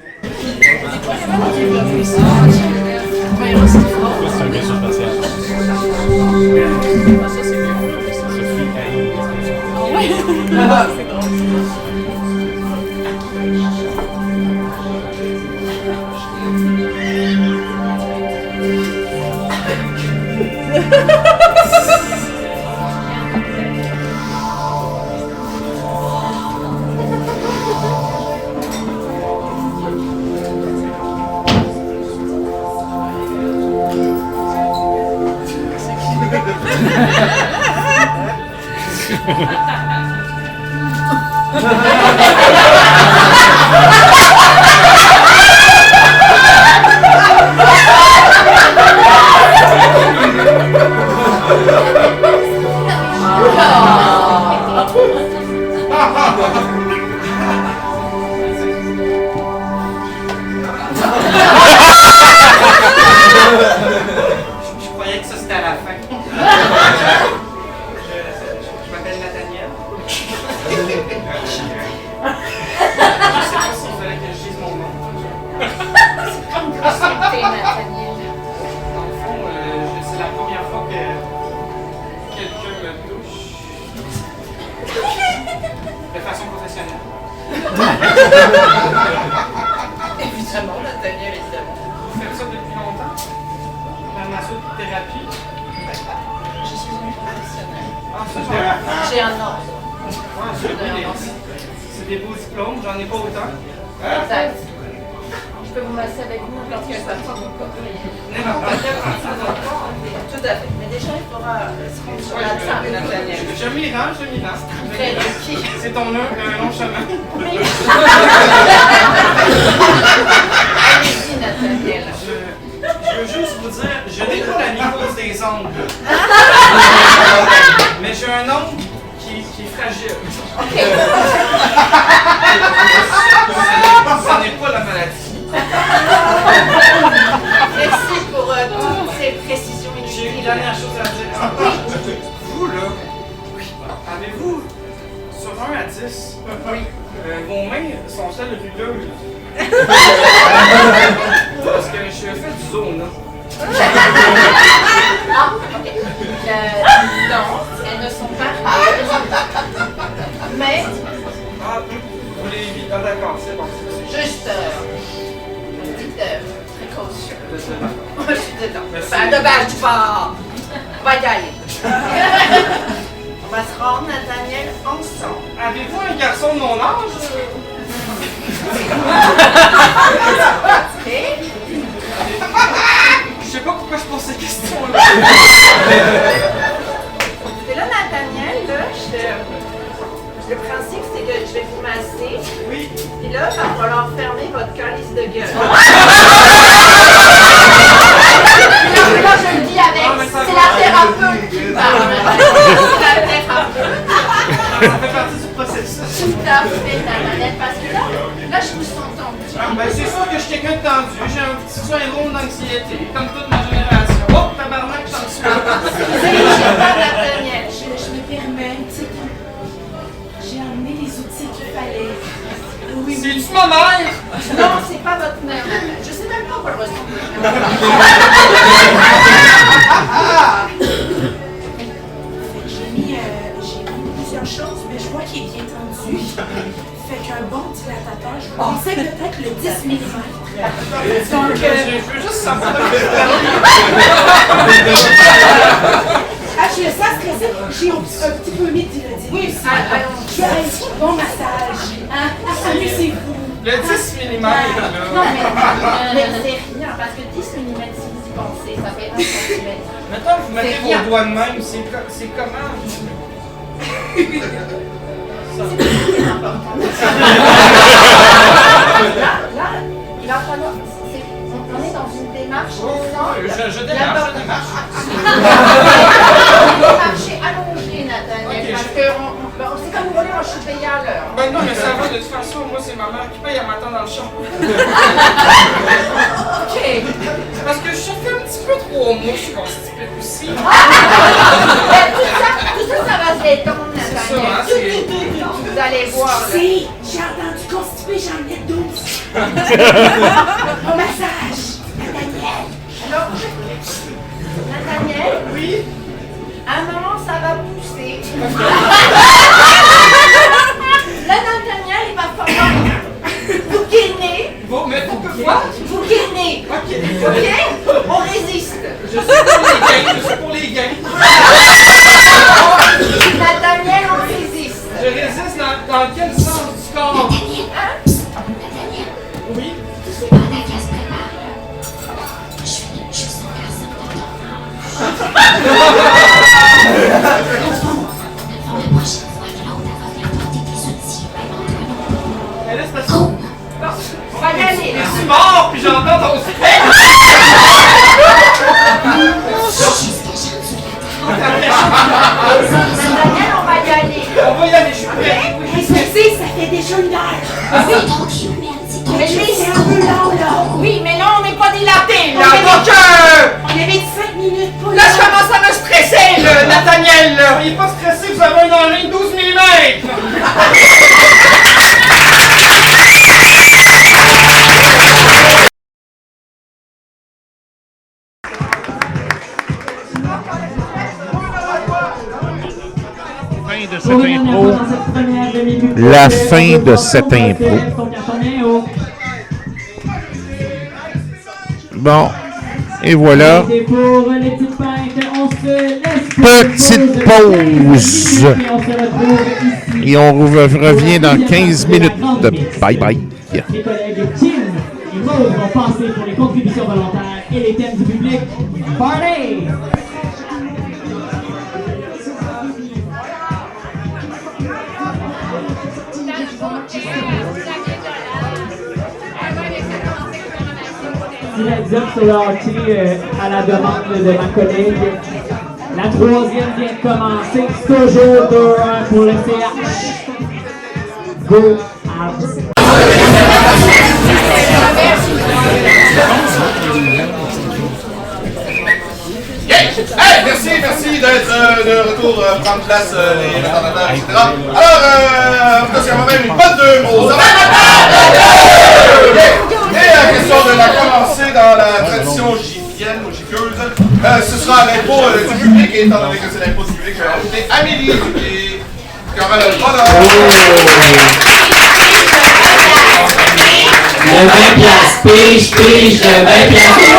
Je croyais que ça c'était à la fin. Je m'appelle Nathaniel. Je sais pas s'il fallait que je dise mon nom. Dans le fond, c'est la première fois que quelqu'un me touche. De façon professionnelle. Évidemment, Nathaniel, évidemment. Vous faites ça depuis longtemps? La massothérapie? Je suis une professionnelle. Ah, ça, j'ai J'ai un ordre. Ouais, c'est des beaux diplômes, j'en ai pas autant. Exact. Je peux vous masser avec vous quand il y a une partie de mon corps. N'importe quelle partie de notre corps. Tout à fait. Mais déjà, il faudra se rendre sur la table, Nathaniel. Je m'y rends. Très requis. C'est ton long chemin. Oui. Allez-y, Nathaniel. Je veux juste vous dire, je n'ai pas la mycose des ongles. Mais j'ai un ongle qui est fragile. OK. Ce n'est pas la maladie. Merci pour toutes ces précisions J'ai une inutiles. dernière chose à dire. Vous, là, avez-vous, sur 1 à 10, vos mains sont-elles rugueuses? Parce que je fais du zoo, là. Ah, OK. Non, elles ne sont pas rugueuses. Mais, Ah, vous les évitez. Ah, d'accord, c'est bon. juste une petite précaution. D'accord. Je suis dedans. Merci. Ben, de base, tu vas. On va y aller. On va se rendre, Nathaniel, ensemble. Avez-vous un garçon de mon âge? OK? Je sais pas pourquoi je pose ces questions-là. Et là, Nathaniel, là, le principe, c'est que je vais vous masser. Oui. Et là, il va falloir fermer votre calice de gueule. Là, je le dis avec. C'est la thérapeute qui parle. C'est la thérapeute. Ça fait partie du processus. Tout à fait, Nathaniel, parce que là, je vous sens tendu. Ben, c'est sûr que je suis quelqu'un de tendu. J'ai un petit syndrome d'anxiété, comme toute ma génération. Oh, tabarnak, j'en suis pas. Excusez, pas Nathaniel. Je me permets, tu sais, j'ai amené les outils qu'il fallait. Oui, C'est-tu ma mère? Non, c'est pas votre mère, Nathaniel. Je sais même pas quoi elle ressemble. J'ai mis plusieurs choses, mais je vois qu'il est bien tendu. Fait qu'un bon dilatateur, je pensais peut-être le 10 mm. Donc, Je veux juste savoir de quoi tu je le sens stressé. J'ai un petit peu mis de Oui, bon massage. Hein? Amusez-vous. Le 10 mm, Non, là. mais c'est rien, parce que 10 mm, si vous y pensez, ça fait 1 cm. Mettons que vous mettez C'est rien. vos doigts de même, c'est comment? C'est important. Là, il va falloir. On est dans une démarche ensemble. Je démarche. Une démarche allongée, Nathaniel, Ok, parce que c'est comme vous voulez, moi je suis payée à l'heure. Ben non, mais ça va, de toute façon, moi c'est ma mère qui paye, elle m'attend dans le champ. Ok. Parce que je fais un petit peu 3 mois, je suis constipé aussi. Tout ça, ça va se détendre, ça, hein, Nathaniel. Vous allez voir. là. Si, j'ai entendu constipé, j'en ai 12. Bon massage. Nathaniel. Alors, Nathaniel, Oui? à à pousser. Là, Nathaniel, il va falloir vous gainer. Bon, mais on peut quoi? Vous gainer. Ok. Ok? On résiste. Je suis pour les gains. Nathaniel, on résiste. Je résiste dans quel sens du corps? Hein? Oui. Tu sais pas la classe prépa. Je suis son garçon de ton la prochaine fois que l'autre va apporter des outils, ben non, toi non plus. Mais là, c'est parce que... On va y aller. Je suis mort, puis j'entends ton Nathaniel, on va y aller. On va y aller, je suis prêt. Excusez, ça fait déjà une heure. c'est ton humanity, ton Mais lui, c'est un peu long, là. Oui, mais là, on n'est pas dilaté. Là, donc, On avait 5 minutes pour là, je commence à me stresser, là, Nathaniel, là. Soyez pas stressé, vous avez un engin 12 mm. La fin de cette impro. Bon, et voilà. Petite pause. Et on revient dans 15 minutes. Bye bye. Les collègues Kim et Maud vont passer pour les contributions volontaires et les thèmes du public. Party! Job sur le hockey à la demande de ma collègue. La troisième vient de commencer. C'est toujours 2-1 pour le CH. Go Habs! Hey, merci d'être de retour prendre place les retardataires, etc. Alors, parce qu'il y a même une bonne de mots. Et la question de la commencer dans la tradition jivienne ou jipieuse, ce sera l'impôt du public, et étant donné que c'est l'impôt du public, je vais inviter Amélie qui aura le bonheur. Le 20 piastres, pige, le 20 piastres.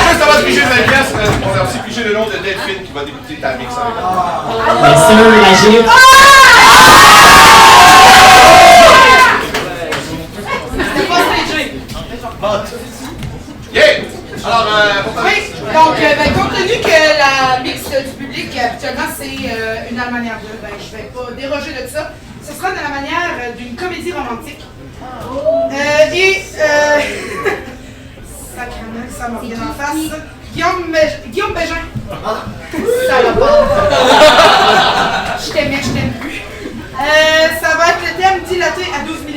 Juste avant de piger le 20 piastres, on a aussi pigé le nom de Delphine qui va débuter ta mix avec nous. Bien sûr, la gifle. Yeah! Alors, oui, donc, compte tenu que la mixte du public, habituellement, c'est une Allemagne bleue, ben, je vais pas déroger de ça. Ce sera de la manière d'une comédie romantique. Sacrément, ça m'a bien en face. Guillaume Bégin. Ça va pas. Je t'aimais, je t'aime plus. Ça va être le thème dilaté à 12 mm.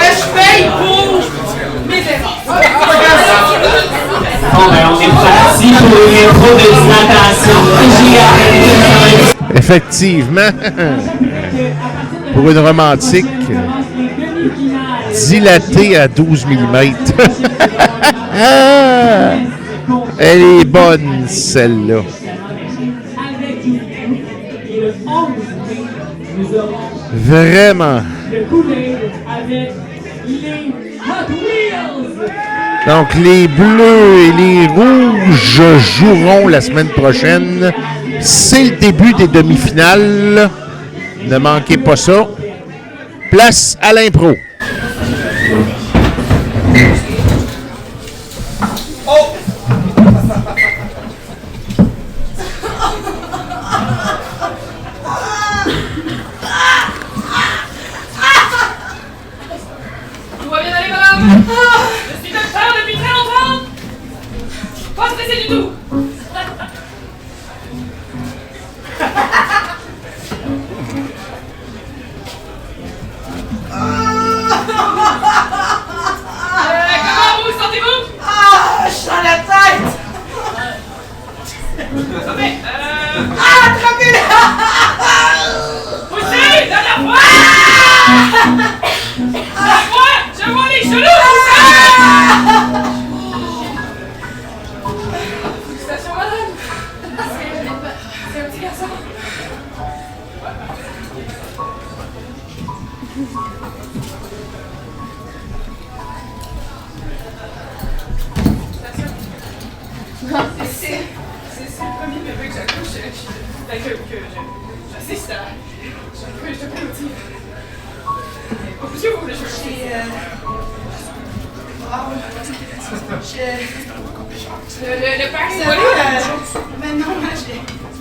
Je paye pour mes erreurs. Bon, ben, on est parti pour une intro de dilatation. Effectivement, pour une romantique dilatée à 12 mm. Elle est bonne, celle-là. Vraiment. Donc, les bleus et les rouges joueront la semaine prochaine. C'est le début des demi-finales. Ne manquez pas ça. Place à l'impro. Oh! Tout va bien aller, madame? Je suis docteur depuis très longtemps! Pas stressé du tout! C'est le premier bébé que j'accouche, que j'assiste à. Je te applaudis. Pourquoi vous voulez chercher? Le père est volé? Mais non, moi, je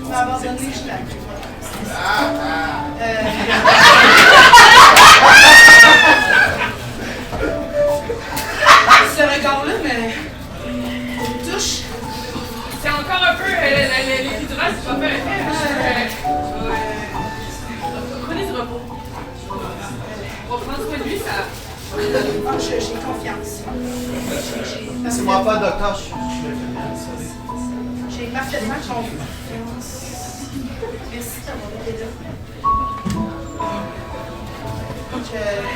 m'ai abandonné, je l'ai ce regard-là me touche. C'est encore un peu l'épidural, c'est pas fait effet. Prenez du repos. On va prendre soin de lui, ça. J'ai confiance. C'est moi pas docteur, je suis J'ai parfaitement confiance. Merci d'avoir été là.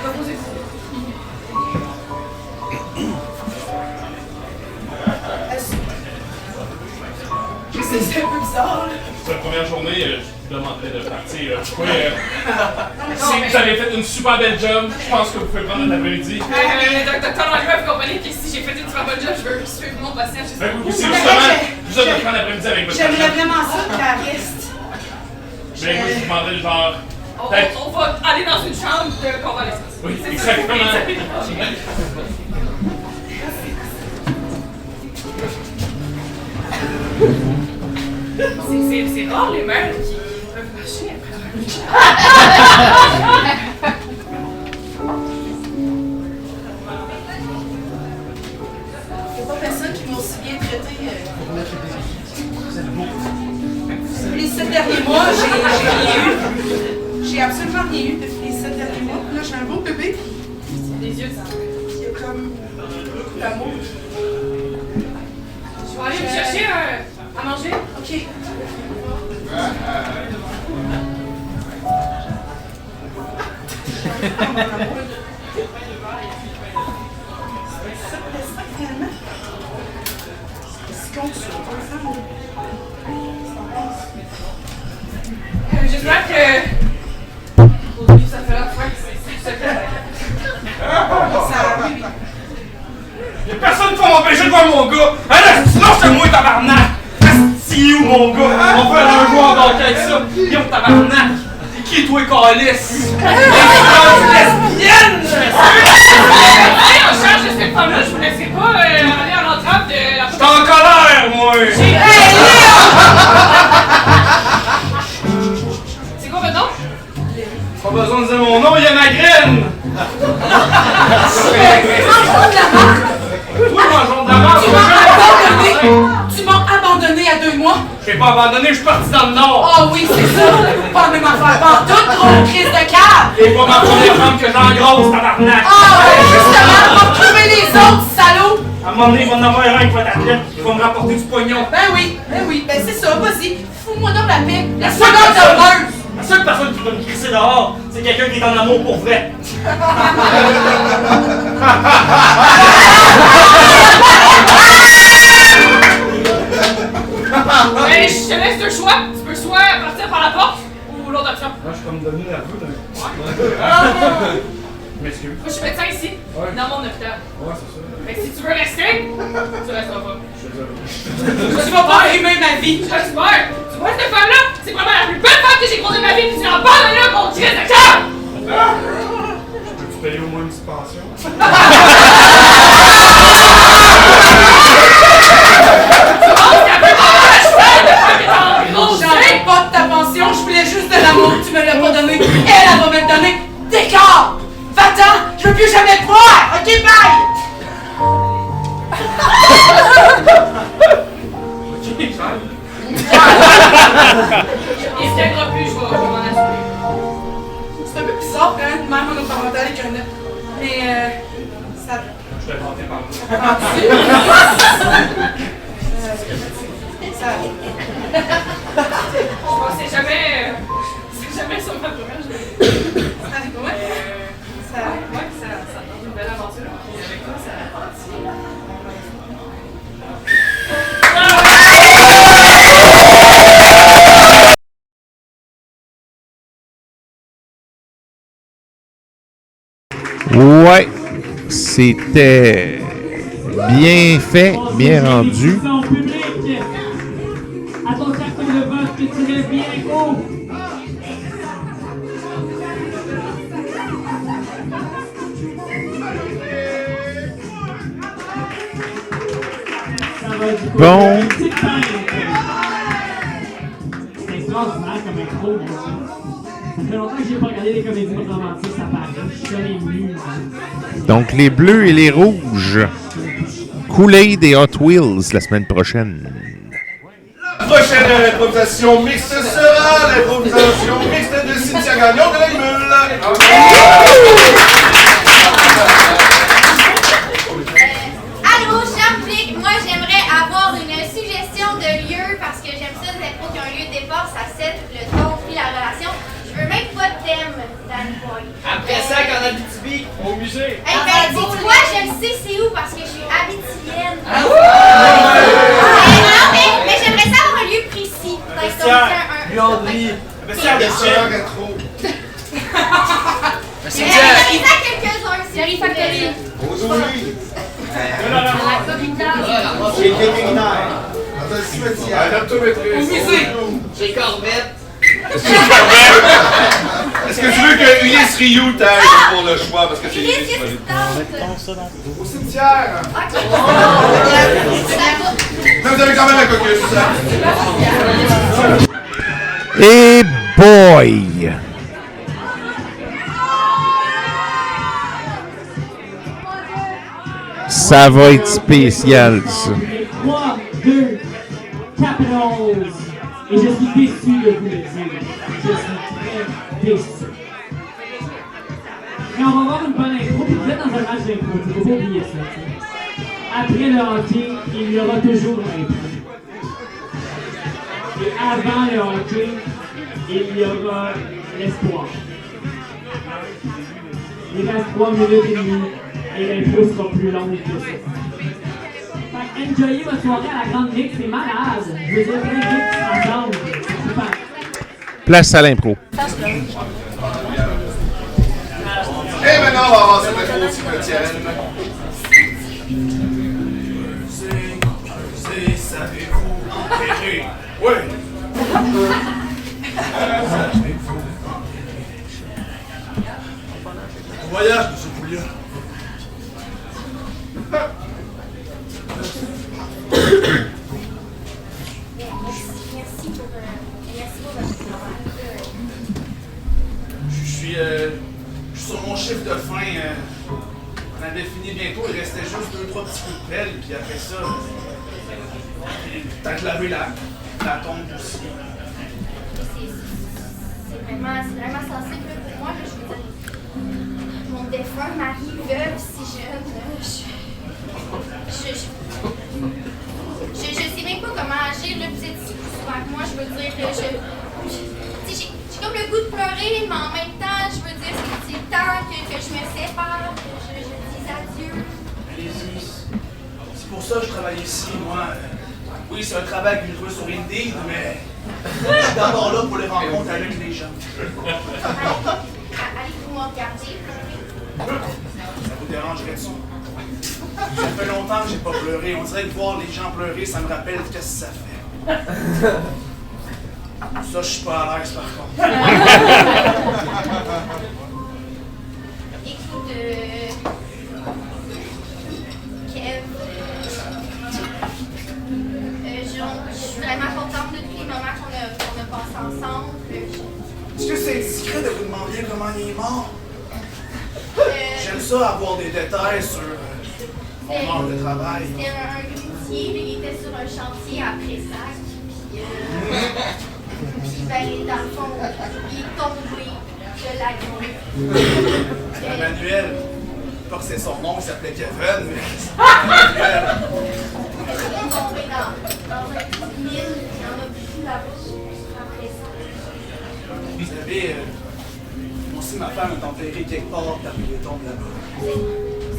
Reposez-vous. Je sais, c'est un peu bizarre. C'est la première journée, je vous demanderais de partir. Vous avez fait une super belle job. Je pense que vous pouvez prendre un après-midi. Docteur Langlois, vous comprenez que si j'ai fait une super bonne job, je veux suivre mon patient. C'est justement, je vous ai prendre l'après-midi avec votre patient. J'aimerais vraiment ça qu'elle reste. Je vous demanderais genre. On va aller dans une chambre de convalescence. Oui, exactement. C'est rare les mères qui peuvent marcher après leur Il n'y a pas personne qui m'a aussi bien traité. Les 7 derniers mois, j'ai rien eu. J'ai absolument rien eu depuis les 7 derniers mois. Là, j'ai un beau bébé. Les yeux, ça. Il y a comme beaucoup d'amour. Je vais aller me chercher à manger. OK. J'espère que aujourd'hui ça fait la fois que c'est ça que oui. Y'a personne qui va m'empêcher de voir mon gars! Allez, sinon je te mouille, tabarnak! Asti où mon gars? On fait un joueur donc avec ça! Yo, tabarnak! C'est qui toi, calice? Lesbienne! Hey, on change de cette femme-là, je vous laissais pas aller à l'entrave de la... J'étais en colère, moi! C'est quoi votre nom? Pas besoin de dire mon nom, il y a ma graine! Toi, mangeons de la marde! Tu m'as abandonné à 2 mois? Je t'ai pas abandonné, je suis parti dans le nord! Ah oui, c'est ça! Pas même affaire, pas toute gros crise de cave! C'est pas ma première femme que j'engrosse, tabarnak! Ah ouais, justement, on va trouver les autres, salauds! À un moment donné, il va en avoir un qui va t'appeler, il va me rapporter du pognon! Ben oui, c'est ça, vas-y, fous-moi donc la paix! La seconde heureuse! La seule personne qui peut me crisser dehors, c'est quelqu'un qui est en amour pour vrai! Mais je te laisse 2 choix. Tu peux soit partir par la porte ou l'autre option. Moi, je suis comme devenu nerveux d'un coup. Je m'excuse. Moi, je suis médecin ici, dans mon hôpital. Ouais, c'est ça. Fait que si tu veux rester, tu resteras pas. Je suis désolé. Tu vas pas aimer ma vie. J'espère. Tu vois cette femme-là? C'est vraiment la plus belle femme que j'ai croisée de ma vie, puis tu l'as abandonnée là pour tirer de cœur! Peux-tu payer au moins une petite pension? J'en pas de ta pension, je voulais juste de l'amour, tu me l'as pas donné, elle va me le donner. Décor! Va-t'en, je veux plus jamais te voir! Ok, bye! Il se tiendra plus, je vais m'en assurer. C'est un peu bizarre, hein, même monoparental avec un œuf. Mais, ça... Je t'ai tenté par là. Ça... Je pensais jamais... c'est jamais sur ma première journée. Ouais, ça donne une belle aventure. Et avec toi, ça... Ouais, c'était Bien fait, bien rendu. Public. À ton carton de vote que tu lèves bien haut. Bon. C'est extraordinaire comme intro. Ça fait longtemps que j'ai pas regardé les comédies romantiques, ça paraît. Je suis ému. Donc, les bleus et les rouges. Kool-Aid et Hot Wheels la semaine prochaine. La prochaine improvisation mixte sera l'improvisation mixte de Cynthia Gagnon de la Mule. Allô, cher public, moi j'aimerais avoir une suggestion de lieu parce que j'aime ça, les impôts qui ont un lieu de départ, ça set le ton puis la relation. Je veux même pas de thème, Danny Boy. Après ça, qu'en Abitibi, au musée. Eh ben, dis-toi, je le sais c'est où parce que je suis habitienne. Non, mais j'aimerais ça avoir un lieu précis. Peut-être comme ça, Buanderie. Vestiaire de rétro. J'aimerais ça quelques-uns. Jerry Factory. Chez vétérinaire. Dans un cimetière. Au musée. Chez Corvette. Est-ce que tu veux que Ulysse Rioux t'aide pour le choix? Parce que c'est Ulysse, au cimetière. Mais vous avez quand même un caucus. Et boy! Ça va être spécial, ça. 3, 2, Capitals. Et je suis déçu de vous le dire. Je suis très déçu. Mais on va avoir une bonne intro. Puis vous êtes dans un match d'impro. Il ne faut pas oublier ça. T'sais. Après le hockey, il y aura toujours l'impro. Et avant le hockey, il y aura l'espoir. Il reste 3 minutes et demie. Et l'impro sera plus longue que ça. Fait que enjoyez votre soirée à la Grande Mix, c'est malade. Je veux dire, plein de trucs qui se rassemblent. C'est super. Place à l'impro. Et maintenant, on va avancer notre au cimetière. Savez-vous enterrer? Oui. Voyage, monsieur Pouliot. Merci pour votre travail. Je suis sur mon chiffre de fin. On avait fini bientôt, il restait juste 2-3 petits coups de pelle, puis après ça, t'as lavé la tombe aussi. C'est vraiment sensible pour moi. Là, je veux dire, mon défunt mari, veuve, si jeune, je sais même pas comment agir. Là, vous êtes si plus souvent que moi, je veux dire, j'ai comme le goût de pleurer, mais en même temps, je veux dire, c'est le temps que je me sépare, que je dis adieu. Allez-y. C'est pour ça que je travaille ici, moi. Oui, c'est un travail que je trouve sur Indeed, mais je suis d'abord là pour les rencontres avec les gens. Allez-vous me regarder? Ça vous dérangerait-tu? Ça fait longtemps que j'ai pas pleuré. On dirait que voir les gens pleurer, ça me rappelle qu'est-ce que ça fait. Ça, je suis pas à l'aise par contre. Écoute, Kev, je suis vraiment contente de tous les moments qu'on a passés ensemble. Est-ce que c'est discret de vous demander comment il est mort? J'aime ça avoir des détails sur mon manque de travail. C'était un grutier, il était sur un chantier à Pressac, puis ben, dans le fond, il est tombé de la grue. Emmanuel, pas que c'est son nom, il s'appelait Kevin, mais Emmanuel. Il est tombé dans un petit mine, il y en a beaucoup là-bas, à Pressac. Vous savez, moi aussi ma femme est enterrée quelque part parmi les tombes là-bas.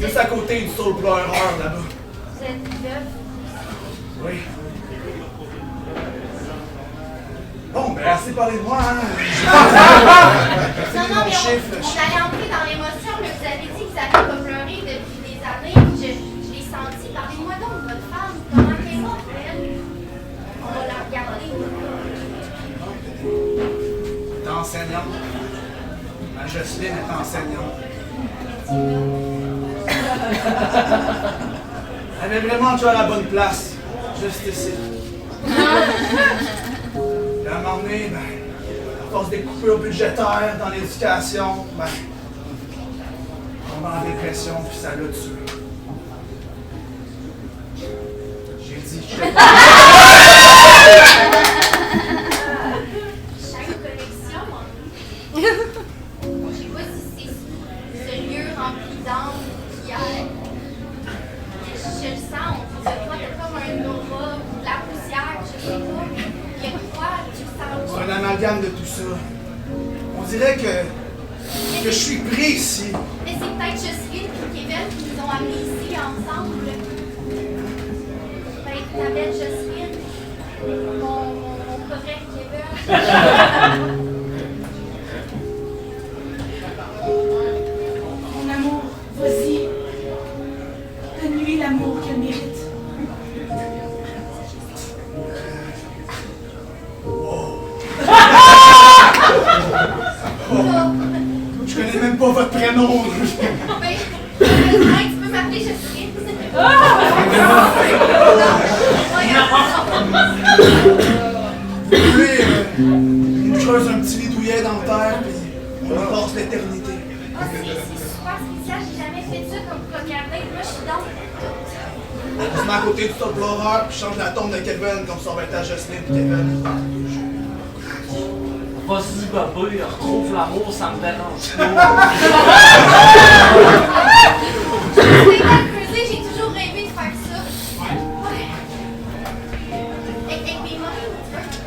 Juste à côté du saule pleureur là-bas. Vous êtes veuve? Oui. Bon, ben assez parlé de moi, hein? Non, mais on allait entrer dans l'émotion, mais vous avez dit que vous n'avez pas pleuré depuis des années. Je l'ai senti parler Parlez-moi donc de votre femme. Comment elle va, elle? On va la regarder. T'es enseignante. Ma Jocelyne est enseignante. Elle avait vraiment tu à la bonne place. Juste ici. Et à un moment donné, à force des coupures budgétaires dans l'éducation, on va en dépression, puis ça l'a tué. J'ai dit, je sais pas. Chaque connexion. Je sais pas si c'est ce lieu rempli d'âme qui aide. Je le sens, on dirait que toi, t'as comme un aura, de la poussière, je sais pas. Il y a quoi, tu le sens C'est pas? un amalgame de tout ça. On dirait que je suis pris ici. Mais c'est peut-être Jocelyne et Kevin qui nous ont amenés ici ensemble. Ben, ta belle Jocelyne, mon correct Kevin. Mon amour, vas-y. Donne-lui l'amour qu'elle mérite. Je connais même pas votre prénom. Ben, tu peux m'appeler Jocelyne. Lui, il nous creuse un petit lit douillet dans la terre, puis on y passe l'éternité. Ah, c'est super spécial, j'ai jamais fait ça comme première date. Moi, je suis donc. On se met à côté du top l'horreur, puis change la tombe de Kevin, comme ça on va être à Jocelyne et Kevin. Vas-y, bébé, retrouve l'amour, ça me dérange pas. C'est dans le creuset, j'ai toujours rêvé de faire ça. Ouais. Avec mes mains, tu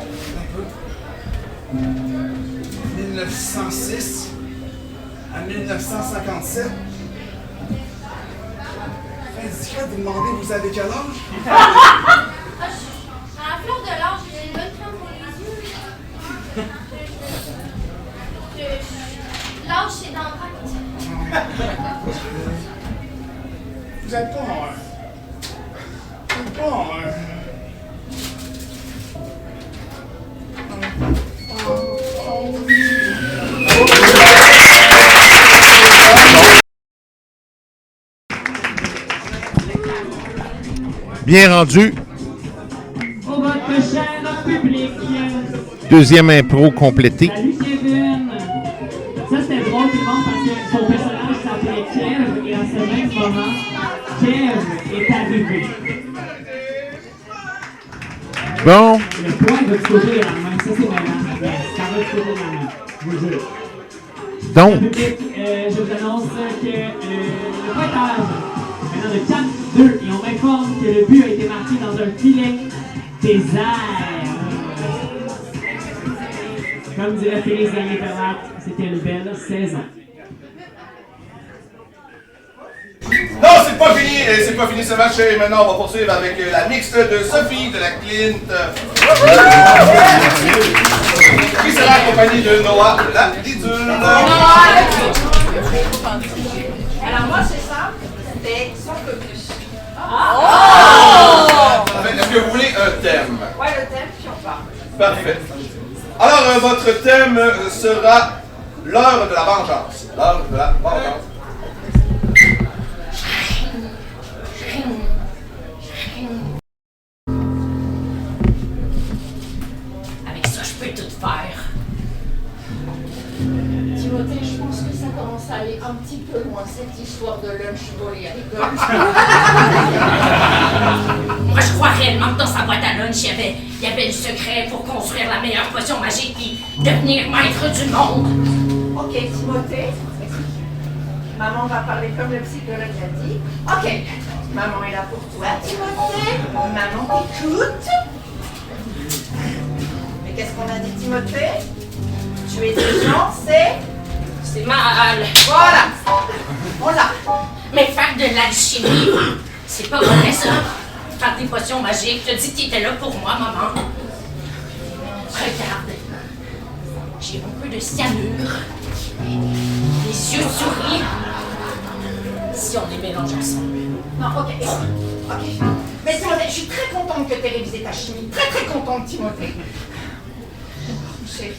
veux? 1906 à 1957. Indiscret de vous demander, vous avez quel âge? Ah, à la fleur de l'âge, j'ai une bonne crème pour les yeux. L'âge, c'est dans le pacte. Vous êtes pas en... Vous êtes pas en... Bien rendu. Pour votre cher public. Deuxième impro complété. Salut Kevin. Ça c'était drôle tout le monde parce que son personnage s'appelait Kev et à ce même moment, Kev est arrivé. Bon. Le point va te sauter la main. Ça c'est malin. Ça va te sauter la main. Je vous jure. Donc. Le public, je vous annonce que le pointage maintenant de 4-2 et on m'informe que le but a été marqué dans un filet désert. Comme dirait Félix Daniel-Perlat, c'était une belle saison. Non, c'est pas fini, c'est pas fini ce match. Et maintenant, on va poursuivre avec la mixte de Sophie de la Clint. Qui sera accompagnée de Noah de la Lidule. Alors moi, c'est simple, c'était sans copie. Est-ce que vous voulez un thème? Ouais, le thème, puis on part. Parfait. Alors, votre thème sera l'heure de la vengeance. L'heure de la vengeance. Avec ça, je peux tout faire. Timothée, je pense que ça commence à aller un petit peu loin, cette histoire de lunch volé à l'école. Moi, je crois réellement que dans sa boîte à lunch, il y avait le secret pour construire la meilleure potion magique et devenir maître du monde. Ok, Timothée. Maman va parler comme le psychologue l'a dit. Ok, maman est là pour toi, Timothée. Maman t'écoute. Mais qu'est-ce qu'on a dit, Timothée? Tu es intelligent, c'est mal. Voilà, on l'a. Mais faire de l'alchimie, c'est pas vrai ça. Faire des potions magiques, je te dis que t'étais là pour moi, maman. Regarde, j'ai un peu de cyanure, les yeux de souris. Si on les mélange ensemble. Non, ok. OK. Mais Timothée, je suis très contente que tu aies révisé ta chimie. Très, très contente, Timothée. Chérie.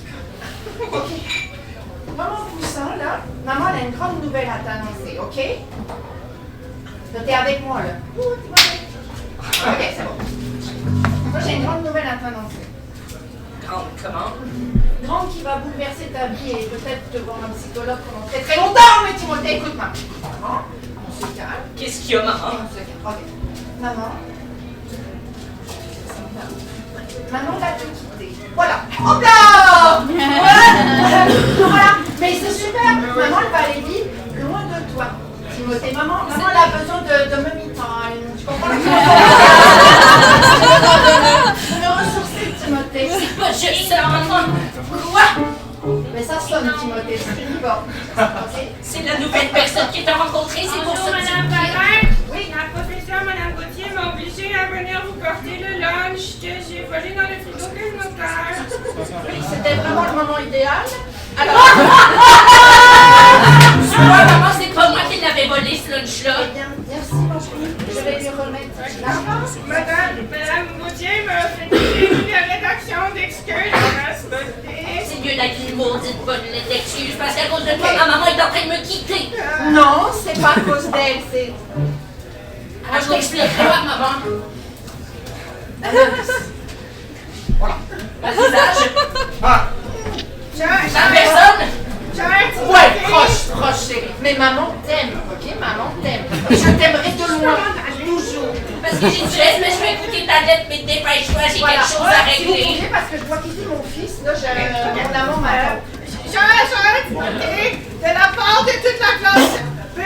OK. Maman Poussin, là, maman, elle a une grande nouvelle à t'annoncer, OK? Là, t'es avec moi, là. Ouh, Timothée. OK, c'est bon. Moi, j'ai une grande nouvelle à t'annoncer. Grande, comment? Grande qui va bouleverser ta vie et peut-être te voir un psychologue pendant très très longtemps, mais Timothée, écoute-moi. Maman, on se calme. Qu'est-ce qu'il y a, maman? On se calme. OK. Maman. Maman va te quitter. Voilà. Hop là! Voilà. Mais c'est super. Maman, elle va aller vivre loin de toi. Timothée, maman, elle a besoin de me time. Tu comprends? De me ressourcer, Timothée. C'est pas juste ça, maman. Quoi? Mais ça sonne, Timothée. C'est fini, bon. C'est la nouvelle personne que tu as rencontrée, c'est pour ça. Madame Valère? Oui. La professeure Madame Gauthier m'a obligée à venir vous porter le lunch que j'ai volé dans le frigo communautaire. Oui, c'était vraiment le moment idéal. Alors. Tu vois, maman, c'est pas moi qui l'avais volé, ce lunch-là. Eh bien, merci, ma chérie. Je vais lui remettre l'argent. Madame Gauthier m'a fait écrire la rédaction d'excuses pour la spotter. C'est mieux d'être une maudite bonne d'excuses parce qu'à cause de toi, ma maman est en train de me quitter. Non, c'est pas à cause d'elle, c'est. Alors, je t'expliquerai, maman. Voilà. Vas-y, Sage. Ah! La personne. Ouais, proche, chérie. Mais maman t'aime, ok? Maman t'aime. Et je t'aimerai de loin, toujours. Parce que j'ai dit, mais je vais écouter ta lettre, mais dépêche-toi, j'ai quelque chose à Si vous régler. pouvez, parce que je dois quitter mon fils, là, mon amant m'attend. De la part de toute la classe B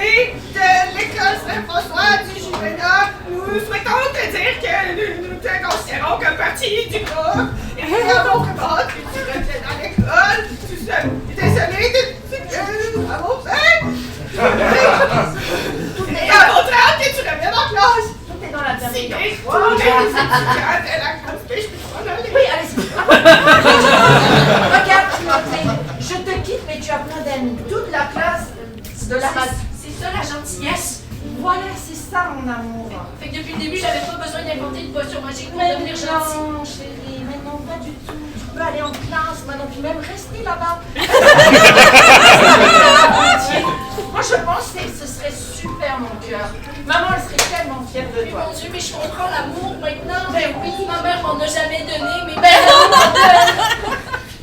de l'école Saint-François du Juvénat, nous souhaitons te dire que nous te considérons comme partie du groupe et nous avons vraiment que tu reviennes à l'école. Désolé de ce que nous avons fait. Et au contraire que tu reviennes en classe. Tout est dans la Si bienveillance. tous les étudiants de la classe B, je peux t'en aller. Oui, allez-y. Regarde, Timothée, je te quitte, mais tu as plein d'amis. Toute la classe de la race. C'est ça la gentillesse. Voilà, c'est ça, mon amour. Fait que depuis le début, j'avais pas besoin d'inventer une potion magique pour Mais devenir gentil. non, chérie, mais non, pas du tout. Tu peux aller en classe maintenant, puis même rester là-bas. Moi, je pense que ce serait super, mon cœur. Maman, elle serait tellement fière de Mais toi. mon Dieu, mais je comprends l'amour maintenant. Ben oui. Ma mère m'en a jamais donné, mais Ben non.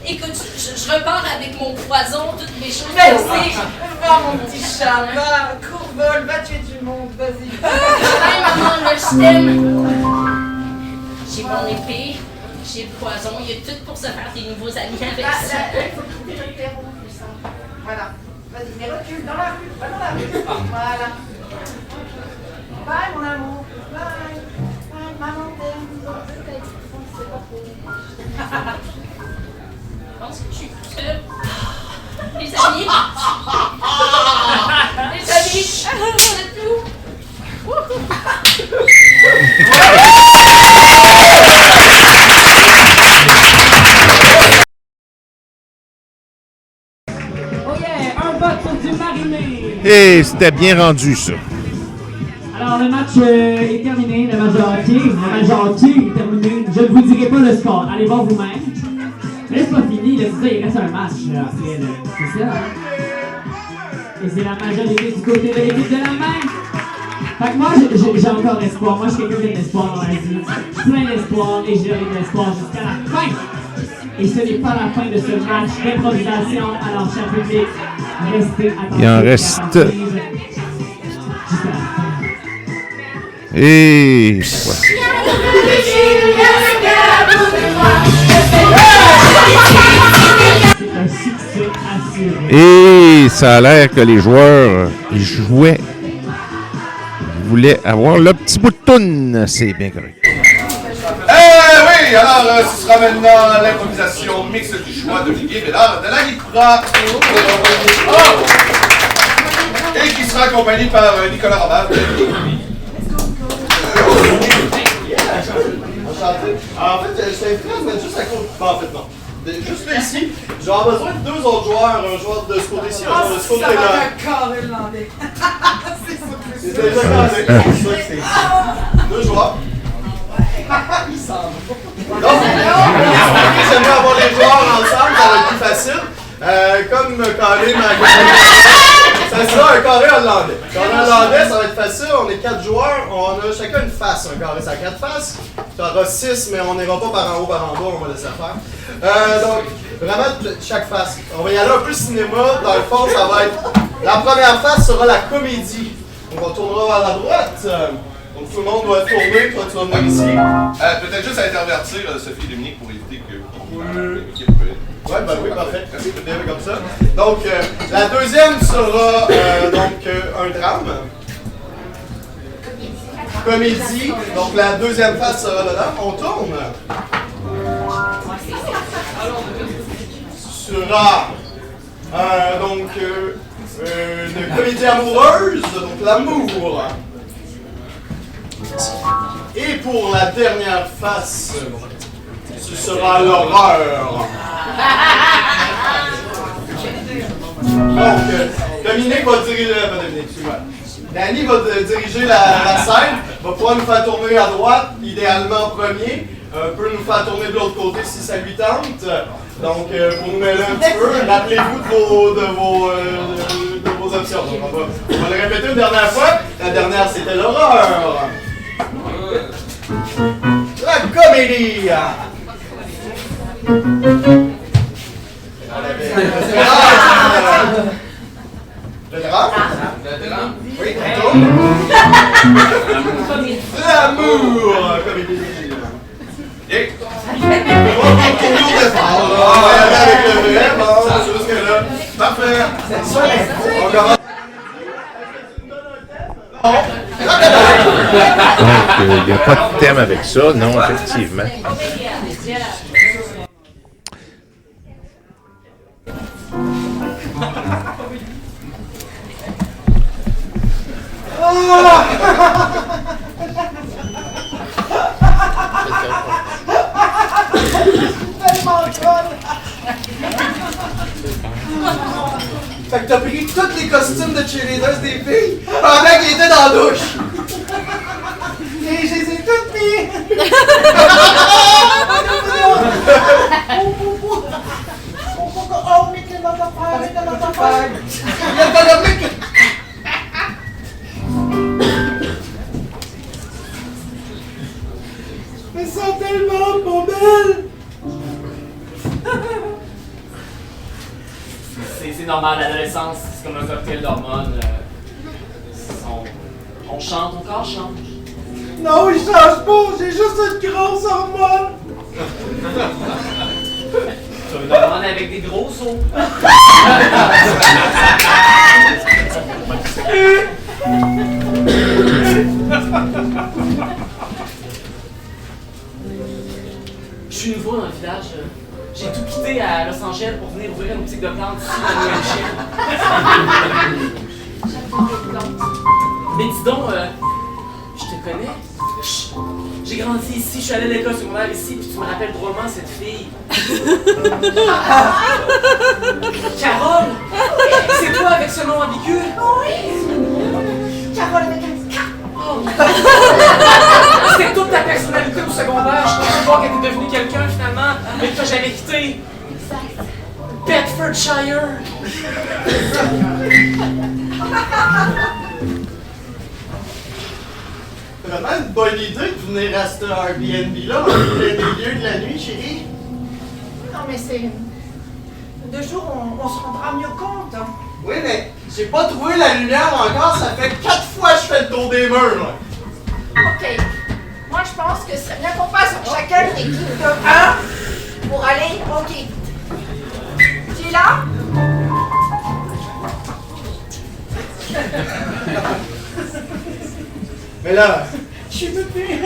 Écoute, je repars avec mon poison, toutes mes choses. Merci. Va, mon petit chat, va, courvole, va tuer du monde, vas-y. Bye, maman, là, je t'aime. J'ai mon épée, j'ai le poison, il y a tout pour se faire des nouveaux amis avec ça. Il faut quitter le terreau, plus ça. Voilà. Vas-y, mais recule dans la rue, va dans la rue. Voilà. Bye, mon amour. Bye. Bye, maman t'aime. C'est pas pour. Je pense que je suis toute seule. Les amis! Les amis! C'est tout! Oh yeah, un vote pour du mariné. Et c'était bien rendu, ça. Alors, le match est terminé, le match de hockey. Le match de hockey est terminé. Je ne vous dirai pas le score. Allez voir vous-même. Mais c'est pas fini, là, c'est ça, il reste un match là, après. Là. C'est ça, hein? Et c'est la majorité du côté de l'équipe de la main. Fait que moi, j'ai encore espoir. Moi, je suis quelqu'un d'espoir dans la vie. Je suis plein d'espoir et j'ai de l'espoir jusqu'à la fin. Et ce n'est pas la fin de ce match d'improvisation. Alors, cher public, restez attentifs. Il en reste. Jusqu'à la fin. Et voilà. C'est un succès assuré. Et ça a l'air que les joueurs ils jouaient. Ils voulaient avoir le petit bout de toune. C'est bien correct. Oui, alors ce sera maintenant l'improvisation mixte du choix d'Olivier Bédard de la Lipra. Et qui sera accompagné par Nicolas Robert. Enchanté. En fait, je t'invite à mettre juste à côté. Bon, en fait, non. juste là ici. Je vais avoir besoin de 2 autres joueurs. Un joueur de ce côté-ci, un joueur de ce Ça va côté-là. être un carré irlandais. C'est déjà carré. C'est ça que c'est. 2 joueurs. Il s'en va. Donc, j'aimerais avoir les joueurs ensemble, ça va être plus facile. Comme carré, ça sera un carré hollandais. Carré hollandais, ça va être facile. On est 4 joueurs. On a chacun une face. Un carré, ça a 4 faces. Tu auras 6, mais on n'ira pas par en haut, par en bas. On va laisser faire. Donc, vraiment, chaque face. On va y aller un peu cinéma. Dans le fond, ça va être. La première face sera la comédie. On tournera vers la droite. Donc, tout le monde doit tourner. Toi, tu vas venir ici. Peut-être juste à intervertir Sophie et Dominique pour éviter que l'équipe. Ouais, ben oui, parfait. Bien comme ça. Donc, la deuxième sera un drame. Comédie. Donc, la deuxième face sera le drame. On tourne. Sera une comédie amoureuse, donc l'amour. Et pour la dernière face, ce sera l'horreur. Donc, Dominique va diriger, Danny va diriger la scène, va pouvoir nous faire tourner à droite, idéalement premier, peut nous faire tourner de l'autre côté si ça lui tente. Donc, pour nous mêler un petit peu, rappelez-vous de vos options. Donc, on va le répéter une dernière fois. La dernière, c'était l'horreur. La comédie. Le drame? Oui, on tourne. L'amour! Comédie. Et? On va y aller avec le vrai. Bon, jusque-là. Parfait. On commence. Donc, il n'y a pas de thème avec ça, non, effectivement. Tellement conne! Fait que t'as pris tous les costumes de cheerleaders des filles pendant qu'ils étaient dans la douche! Et je les ai toutes mis! Oh, mais quelle autre affaire! Mais ça tellement pas belle! C'est normal, l'adolescence, c'est comme un cocktail d'hormones. On chante, ton corps change. Non, il change pas, j'ai juste une grosse hormone! Tu as une hormone avec des gros sauts. Je suis nouveau dans le village. J'ai tout quitté à Los Angeles pour venir ouvrir une boutique de plantes ici dans New Hampshire. Mais dis donc, je te connais. J'ai grandi ici, je suis allé à l'école secondaire ici, puis tu me rappelles drôlement cette fille. Carole! C'est toi avec ce nom ambigu? Oui! Carole avec un K! C'était toute ta personnalité au secondaire. Je pensais pas qu'elle était devenue quelqu'un finalement, mais que t'as jamais quitté. Bedfordshire! C'est vraiment une bonne idée de venir à ce Airbnb-là en plein milieu de la nuit, chérie. Non, mais c'est... De jour, on se rendra mieux compte. Hein. Oui, mais j'ai pas trouvé la lumière encore. Ça fait 4 fois que je fais le tour des murs, là. OK. Moi, je pense que c'est bien qu'on fasse chacun une équipe de 1 pour aller au quai. Tu es là? Mais là... Je suis toute nue.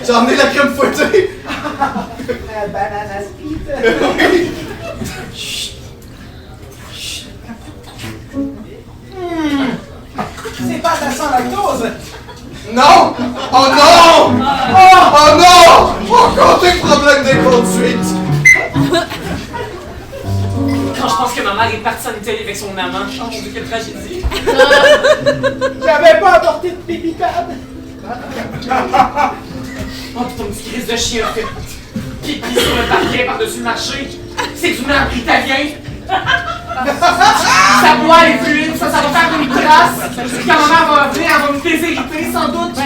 J'ai emmené la crème fouettée. Banana split. C'est pas ta sans lactose. Non! Oh non! Oh non! Oh Encore des problèmes de conduite! Quand je pense que ma mère est partie en Italie avec son amant, oh mon Dieu, quelle tragédie! J'avais pas apporté de pipi-pad! Oh, puis ton petit crise de chien fait pipi sur le parquet par-dessus le marché. C'est du marbre italien. Ça boit les fluides, ça va faire une trace. Quand ma mère va venir, elle va me déshériter sans doute.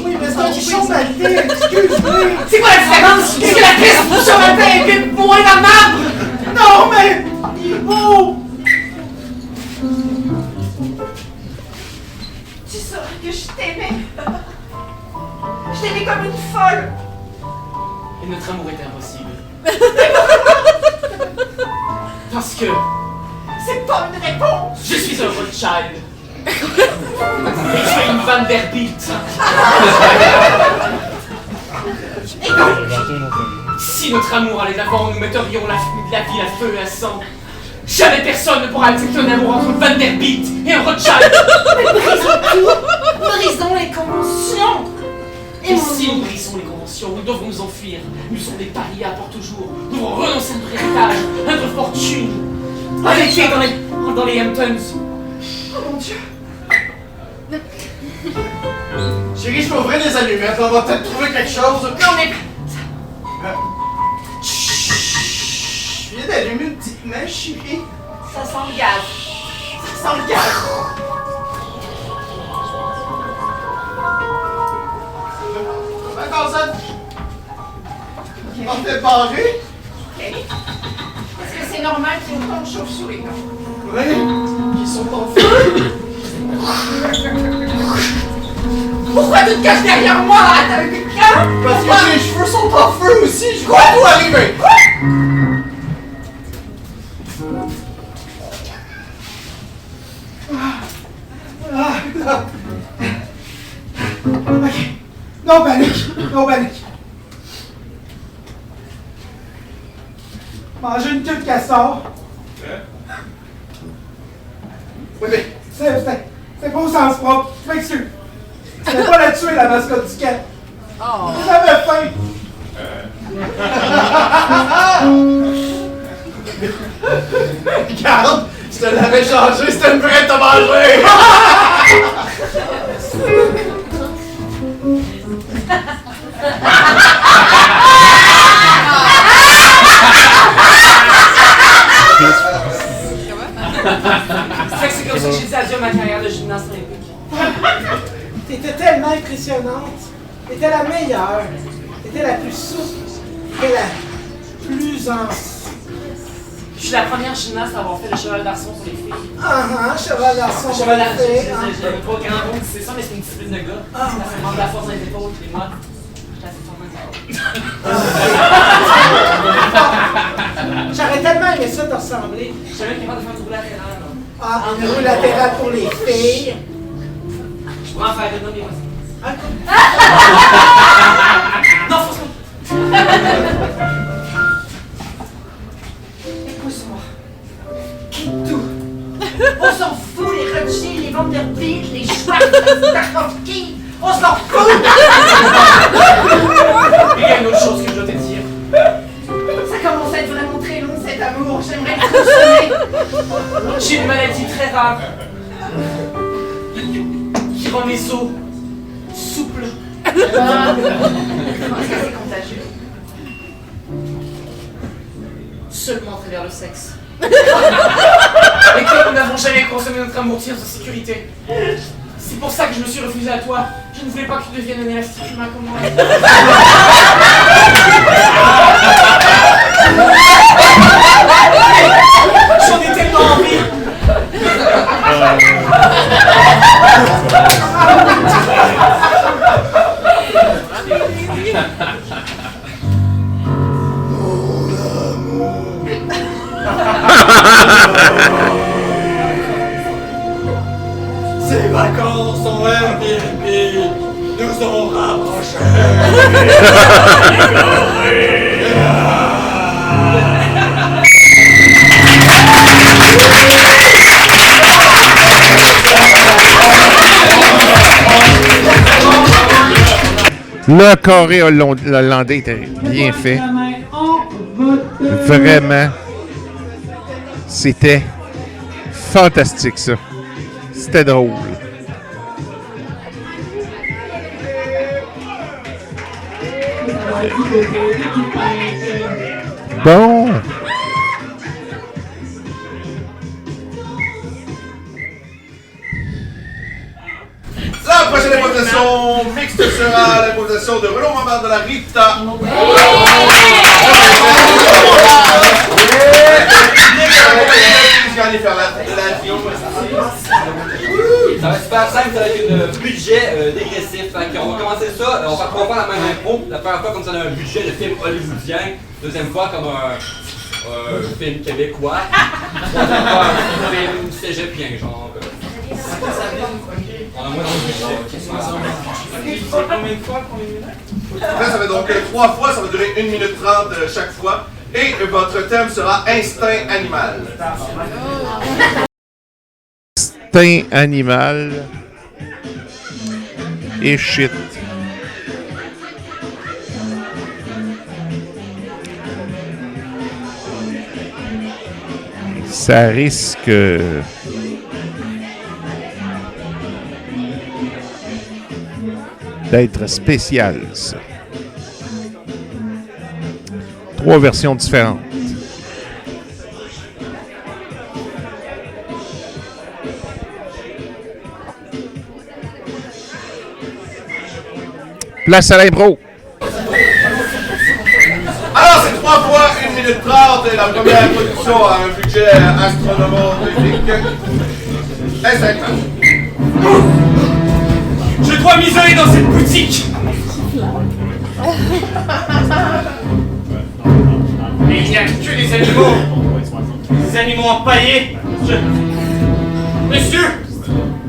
Oui, mais c'est un bouchon maltais, excuse-moi! C'est quoi la différence? Est-ce que la piste bouchon maltais est vite moins dans le marbre? Non, mais il est beau! Tu saurais que je t'aimais. Je t'aimais comme une folle. Et notre amour était impossible. Parce que C'est pas une réponse. je suis un Rothschild. Et tu es une Van der Beek. Et donc, si notre amour allait d'avant, nous metterions la vie à feu et à sang. Jamais personne ne pourra accepter un amour entre Van der Beek et un Rothschild. Brisons tout. Brisons les conventions. Et si nous brisons les conventions, nous devons nous enfuir. Nous sommes des parias pour toujours. Nous devons renoncer à notre héritage, à notre fortune. Arrêtez dans les Hamptons. Oh mon Dieu. Chérie, je peux ouvrir les allumettes, on va peut-être trouver quelque chose. Non mais... Je viens d'allumer une petite mèche, chérie. Ça sent le gaz. Ça sent le gaz. Comment ça? On t'est barré? Ok. Est-ce que c'est normal qu'il y ait autant de chauves-souris? Oui, qui sont en feu. Pourquoi tu te caches derrière moi? T'as eu quelqu'un? Parce que mes cheveux sont en feu aussi, je vois tout arriver. Ok. Non panique! Non panique! Manger une queue de castor. Oui, mais... C'est pas au sens propre. Je m'excuse. C'était pas la tuer, la mascotte du camp. J'avais faim. Regarde, je te l'avais changé, c'était une vraie à manger! C'est comme ça que j'ai dit adieu à ma carrière de gymnaste olympique. T'étais tellement impressionnante. T'étais la meilleure. T'étais la plus souple. T'étais la plus en... Je suis la première gymnaste à avoir fait le cheval d'arçon pour les filles. Cheval d'arçon. Cheval d'arçon, j'avais pas grand monde, c'est ça, mais c'est une discipline de gars. Ça fait manque de la force dans les épaules, puis moi, j'étais assez formé. J'aurais tellement aimé ça te ressembler. Je savais qu'il y avait de faire du roue latéral. Un roue latéral pour les filles. Je pourrais en faire une, mais vas-y. Non, faut se... Épouse-moi. Quitte tout. On s'en fout, les Rothschild, les Van der Beek, les Schwartz, les Tarkovsky. On s'en fout. Il y a une autre chose que je dois te dire. Ça commence à être vraiment très long, cet amour. J'aimerais le consommer. J'ai une maladie très rare qui rend mes os souples. Est-ce que c'est contagieux? Seulement à travers le sexe. Et comme nous n'avons jamais consommé notre amour tire de sécurité, c'est pour ça que je me suis refusé à toi. Je ne voulais pas que tu deviennes un élastique humain comme moi. J'en ai tellement envie. Ces vacances en Airbnb nous ont rapprochés. Le carré hollandais était bien fait. Vraiment. C'était fantastique, ça. C'était drôle. Bon. La prochaine improvisation mixte sera l'improvisation de Renaud Mambert de la Rita. Ça va être super simple, ça va être un budget dégressif. Fait qu'on va commencer ça, on va pas la même impro. La première fois comme ça on a un budget de film hollywoodien. Deuxième fois comme un film québécois. Troisième fois un film cégepien, genre. On a moins dans le budget. Combien de fois? Là, ça va donc 3 fois, ça va durer 1 minute 30 chaque fois. Et votre thème sera instinct animal. Instinct animal. Et shit. Ça risque d'être spécial, ça. 3 versions différentes. Place à l'impro. Alors, c'est 3 fois 1 minute 30 et la première production a un budget astronomique. Instinct. Je dois m'isoler dans cette boutique. Mais il n'y a que des animaux. Des animaux empaillés. Monsieur,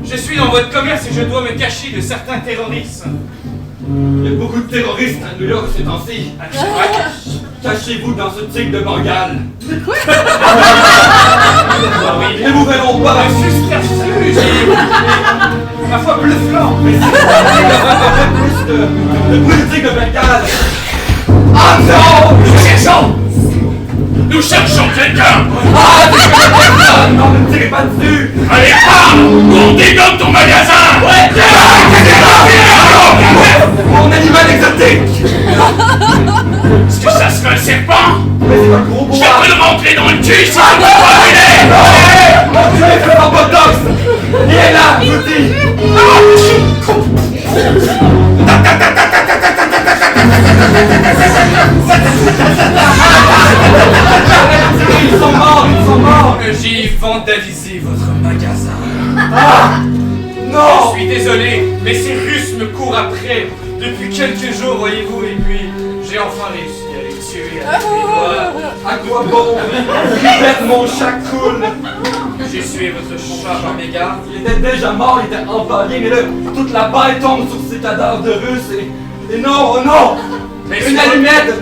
je suis dans votre commerce et je dois me cacher de certains terroristes. Il y a beaucoup de terroristes à New York ces temps-ci. Cachez-vous dans ce tigre de Bengale. Quoi? Ils ne vous verront pas. Un subterfuge. Ma foi bluffant. Mais c'est plus de politique de Bengale. Ah non! Nous cherchons quelqu'un! Ah, tu connais personne! Non, ne me tirez pas dessus! Allez, pars! On dégomme ton magasin! Ouais! Mon animal exotique! Est-ce que ça serait un serpent? Mais c'est un gros bois! Je vais te le rentrer dans le cul si tu ne peux pas brûler! Mon Dieu, fais mon botox! Il est là, je vous dis! Ils sont morts, ils sont morts! J'ai vandalisé votre magasin. Ah! Non! Je suis désolé, mais ces Russes me courent après depuis quelques jours, voyez-vous, et puis j'ai enfin réussi à les tuer avec mes doigts. À quoi bon? Libère mon chat cool! J'ai tué votre chat par mes gardes. Il était déjà mort, il était empaillé, mais là, toute la balle tombe sur ces cadavres de Russes et non, oh non! Mais une allumette!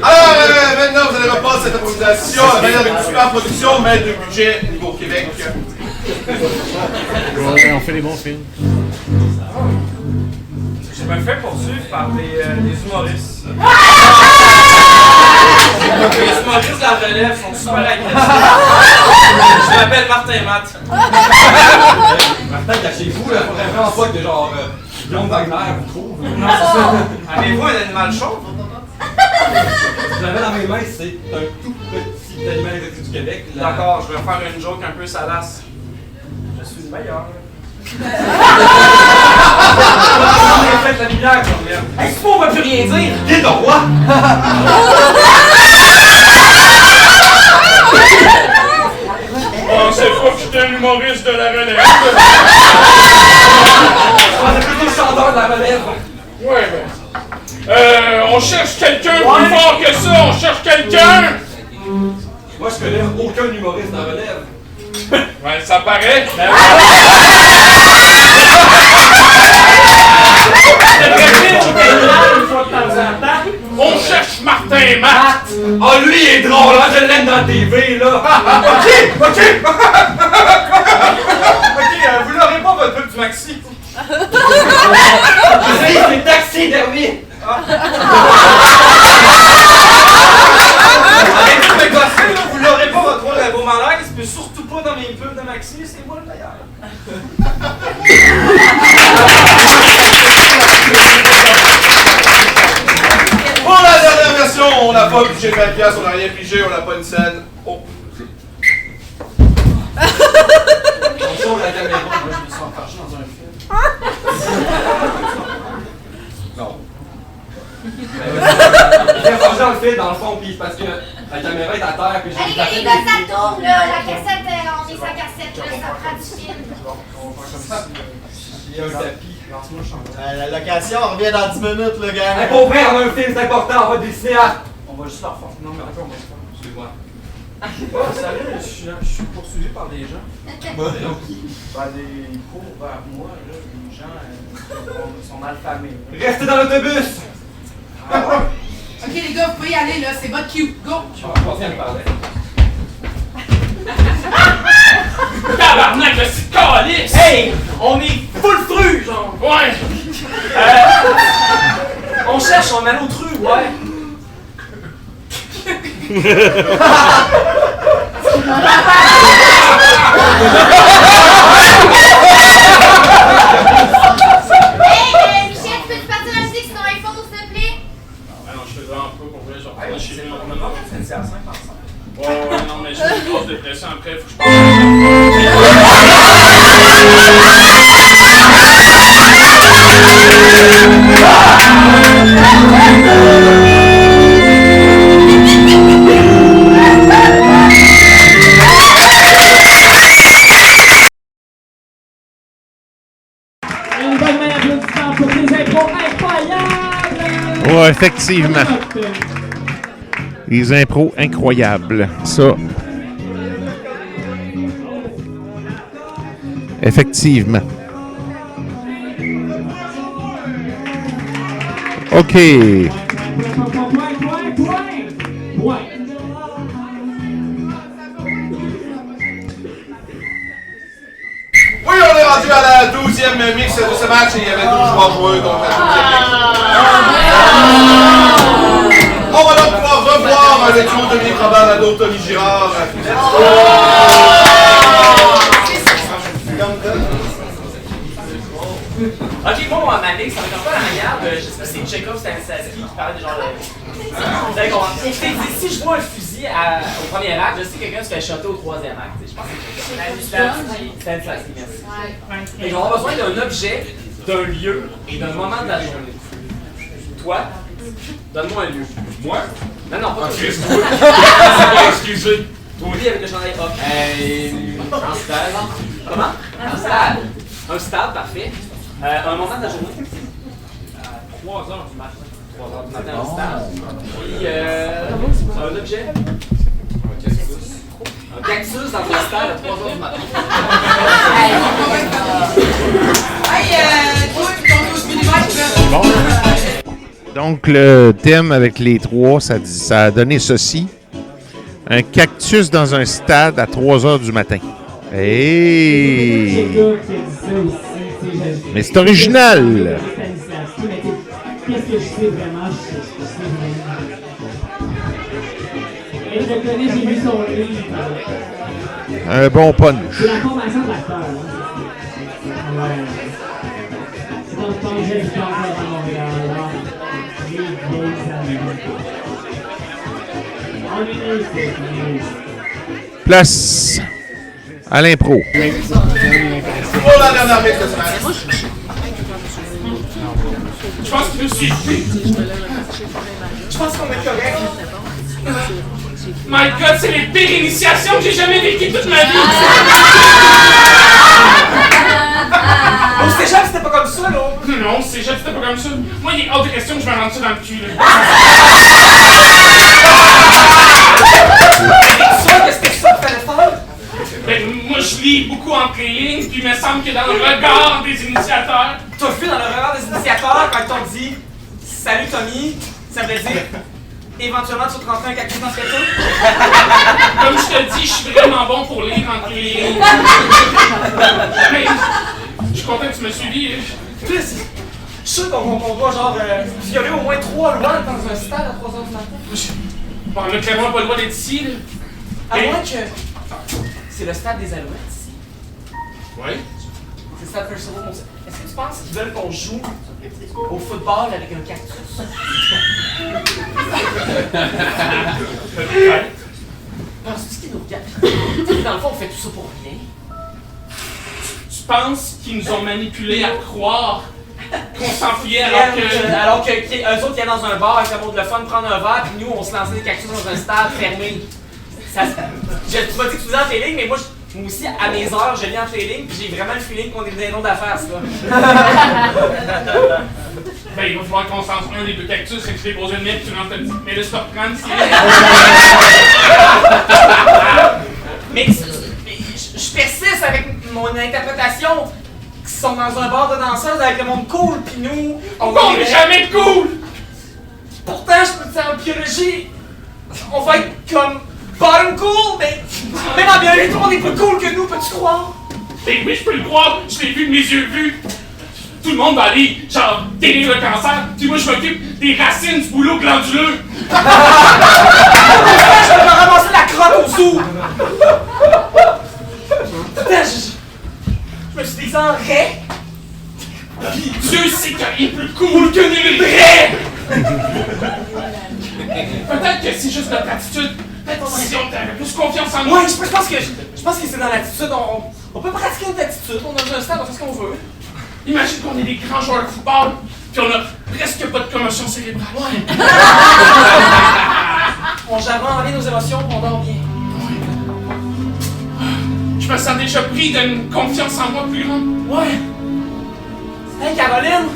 Alors, maintenant, vous allez reprendre cette improvisation à manière d'une super production, mais de budget niveau Québec. On fait les bons films. Je me fais poursuivre par des humoristes. Les humoristes de la relève sont super agressifs. Je m'appelle Martin Matt. Martin, cachez-vous, là, faudrait vraiment pas que genre Guillaume Wagner vous trouve. Non, c'est ça. Avez-vous un animal chauve? Je l'avais dans mes mains, c'est un tout petit animal exotique du Québec. D'accord, je vais faire une joke un peu salace. Je suis le meilleur. Faites la lumière, quand même. Est-ce qu'on va plus rien dire? Qui est le roi? Oh, c'est pas que j'étais un humoriste de la relève. On est plutôt chanteur de la relève. Ouais, ben. On cherche quelqu'un plus fort que ça, on cherche quelqu'un! Moi, je connais aucun humoriste de la relève. Ouais, ça paraît. On cherche Martin Matt! Ah, lui, il est drôle, hein, je l'aime dans la TV, là! Ok, vous l'aurez pas, votre pub du Maxi? C'est taxidermie! Arrêtez de me gosser, là, vous l'aurez pas, votre rôle à beau malaise, mais surtout pas dans mes pubs de Maxi, c'est moi le meilleur. Pour la dernière version, on n'a pas pigé 20$, on n'a rien pigé, on n'a pas une scène. Oh. On sort la caméra, moi je me sens enfargé dans un film. Non. Il a forgé le film dans le fond, puis parce que la caméra est à terre, puis j'ai Allez, les gars, ça tourne, là. La cassette, on met sa cassette, là. Ça prend du film. Il y a un tapis. La location, on revient dans 10 minutes, le gars. Hey, pour vrai, on a un film, c'est important, on va dessiner à... On va juste leur faire. Non, mais d'accord, on va le faire. Excuse-moi. Oh, salut, je suis poursuivi par des gens. Qui? Ben, des cours vers moi, là, des gens sont malfamés. Restez dans l'autobus! Ah ouais? Ok, les gars, vous pouvez y aller, là. C'est votre cue. Go! On vient de parler. Tabarnak, le site calice! Hey! On est full fru, genre! Ouais! On cherche, on a l'autre rue, ouais! Hey, Michel, peux-tu partir la musique sur ton iPhone, s'il te plaît? Ah non, je fais vraiment pas pour vrai, genre, Hey, chez moi. on me demande si c'est à 5 ensemble. Ouais, non, mais j'ai une grosse dépression après, faut que je Une bonne main d'applaudissements pour des impros incroyables! Ouais, effectivement. Les impros incroyables. Ça. Effectivement. OK. Oui, on est rendu à la 12e mix de ce match et il y avait 12 joueurs joueurs, donc la 12e mix. On va donc pouvoir revoir le duo Dominique Robert, Nadeau, Tommy Girard. Ok, moi, ma mix, ça va être un peu la manière de. Je sais pas si c'est Chekhov Stanislavski qui parlait de genre de. Vous avez compris? Si je vois un fusil au premier acte, je sais que quelqu'un se fait shotter au troisième acte. Je pense que c'est Stanislavski, merci. Et on a besoin d'un objet, d'un lieu et d'un moment de la journée. Toi, donne-moi un lieu. Moi? Non, non, pas toi. Excusez. Toi, avec le chandail hop. Un stade. Comment? Un stade. Un stade, parfait. Un moment de la journée. 3 heures du matin. 3 heures du matin, un stade. Puis, un objet. Un cactus dans ton stade à 3 heures du matin. Bon. Donc, le thème avec les trois, ça a donné ceci. Un cactus dans un stade à 3 heures du matin. Hey! Mais c'est original! Qu'est-ce que je sais vraiment? Je sais vraiment. Et je connais, j'ai lu son livre. Un bon punch. C'est la formation d'acteur. Ouais. C'est dans le temps que j'habite encore à Montréal. Les vieilles années. On est Place à l'impro. Pour la dernière mix de ce match. Je pense que je suis. Je pense qu'on est correct. My God, c'est les pires initiations que j'ai jamais vécues toute ma vie! Au cégep, c'était pas comme ça, là! Non, au cégep, c'était pas comme ça. Moi, il est hors de question que je me rende ça dans le cul, là. Tu sais que c'était ça qu'il fallait faire? Ben, moi, je lis beaucoup entre les lignes, puis il me semble que dans le regard des initiateurs... T'as vu dans le regard des initiateurs quand ils t'ont dit « Salut Tommy, Ça veut dire, éventuellement, tu vas te rentrer un cactus dans ce gâteau? Comme je te dis, je suis vraiment bon pour lire entre les lignes. Mais, je suis content que tu me suivis. Plus, je suis sûr qu'on va genre violer au moins 3 lois dans un stade à 3h du matin. Bon, là, clairement, pas le droit d'être ici, là. À moins que... C'est le stade des Alouettes, ici. Ouais. C'est le stade Percival. Est-ce que tu penses qu'ils veulent qu'on joue au football avec un cactus? Peut-être. Penses-tu qu'ils nous regardent? Dans le fond, on fait tout ça pour rien. Tu penses qu'ils nous ont manipulés à croire qu'on s'enfuyait Alors que eux autres qui allaient dans un bar avec le monde de fun prendre un verre, puis nous on se lançait des cactus dans un stade fermé. Tu m'as dit que tu faisais entre les lignes, mais moi aussi à mes heures je lis entre les lignes, puis j'ai vraiment le feeling qu'on est des noms d'affaires, ça. Ben, il va falloir qu'on s'en un des deux cactus et que je les pose une lettre, tu rentres ta petite mais laisse te reprendre ici. Mais je persiste avec mon interprétation. Qui sont dans un bar de danseuses avec le monde cool, pis nous, on est jamais cool! Pourtant, je peux te dire en biologie, on va être comme bottom cool, mais même en biologie, tout le monde est plus cool que nous, peux-tu croire? Ben oui, je peux le croire, je l'ai vu de mes yeux vus. Tout le monde va aller, genre, guérir le cancer, puis moi je m'occupe des racines du boulot glanduleux. Je vais me ramasser la crotte au zoo! Putain, je me suis déguisé en raie. Pis Dieu sait qu'il est plus cool que les vrais! Peut-être que c'est juste notre attitude. Peut-être si on avait plus confiance en nous. Ouais, je pense que c'est dans l'attitude. On peut pratiquer notre attitude. On a un stade, on fait ce qu'on veut. Imagine qu'on est des grands joueurs de football, puis on a presque pas de commotion cérébrale. Ouais. On gère vraiment bien nos émotions, on dort bien. Je me sens déjà pris d'une confiance en moi plus grande. Ouais. Hey Caroline!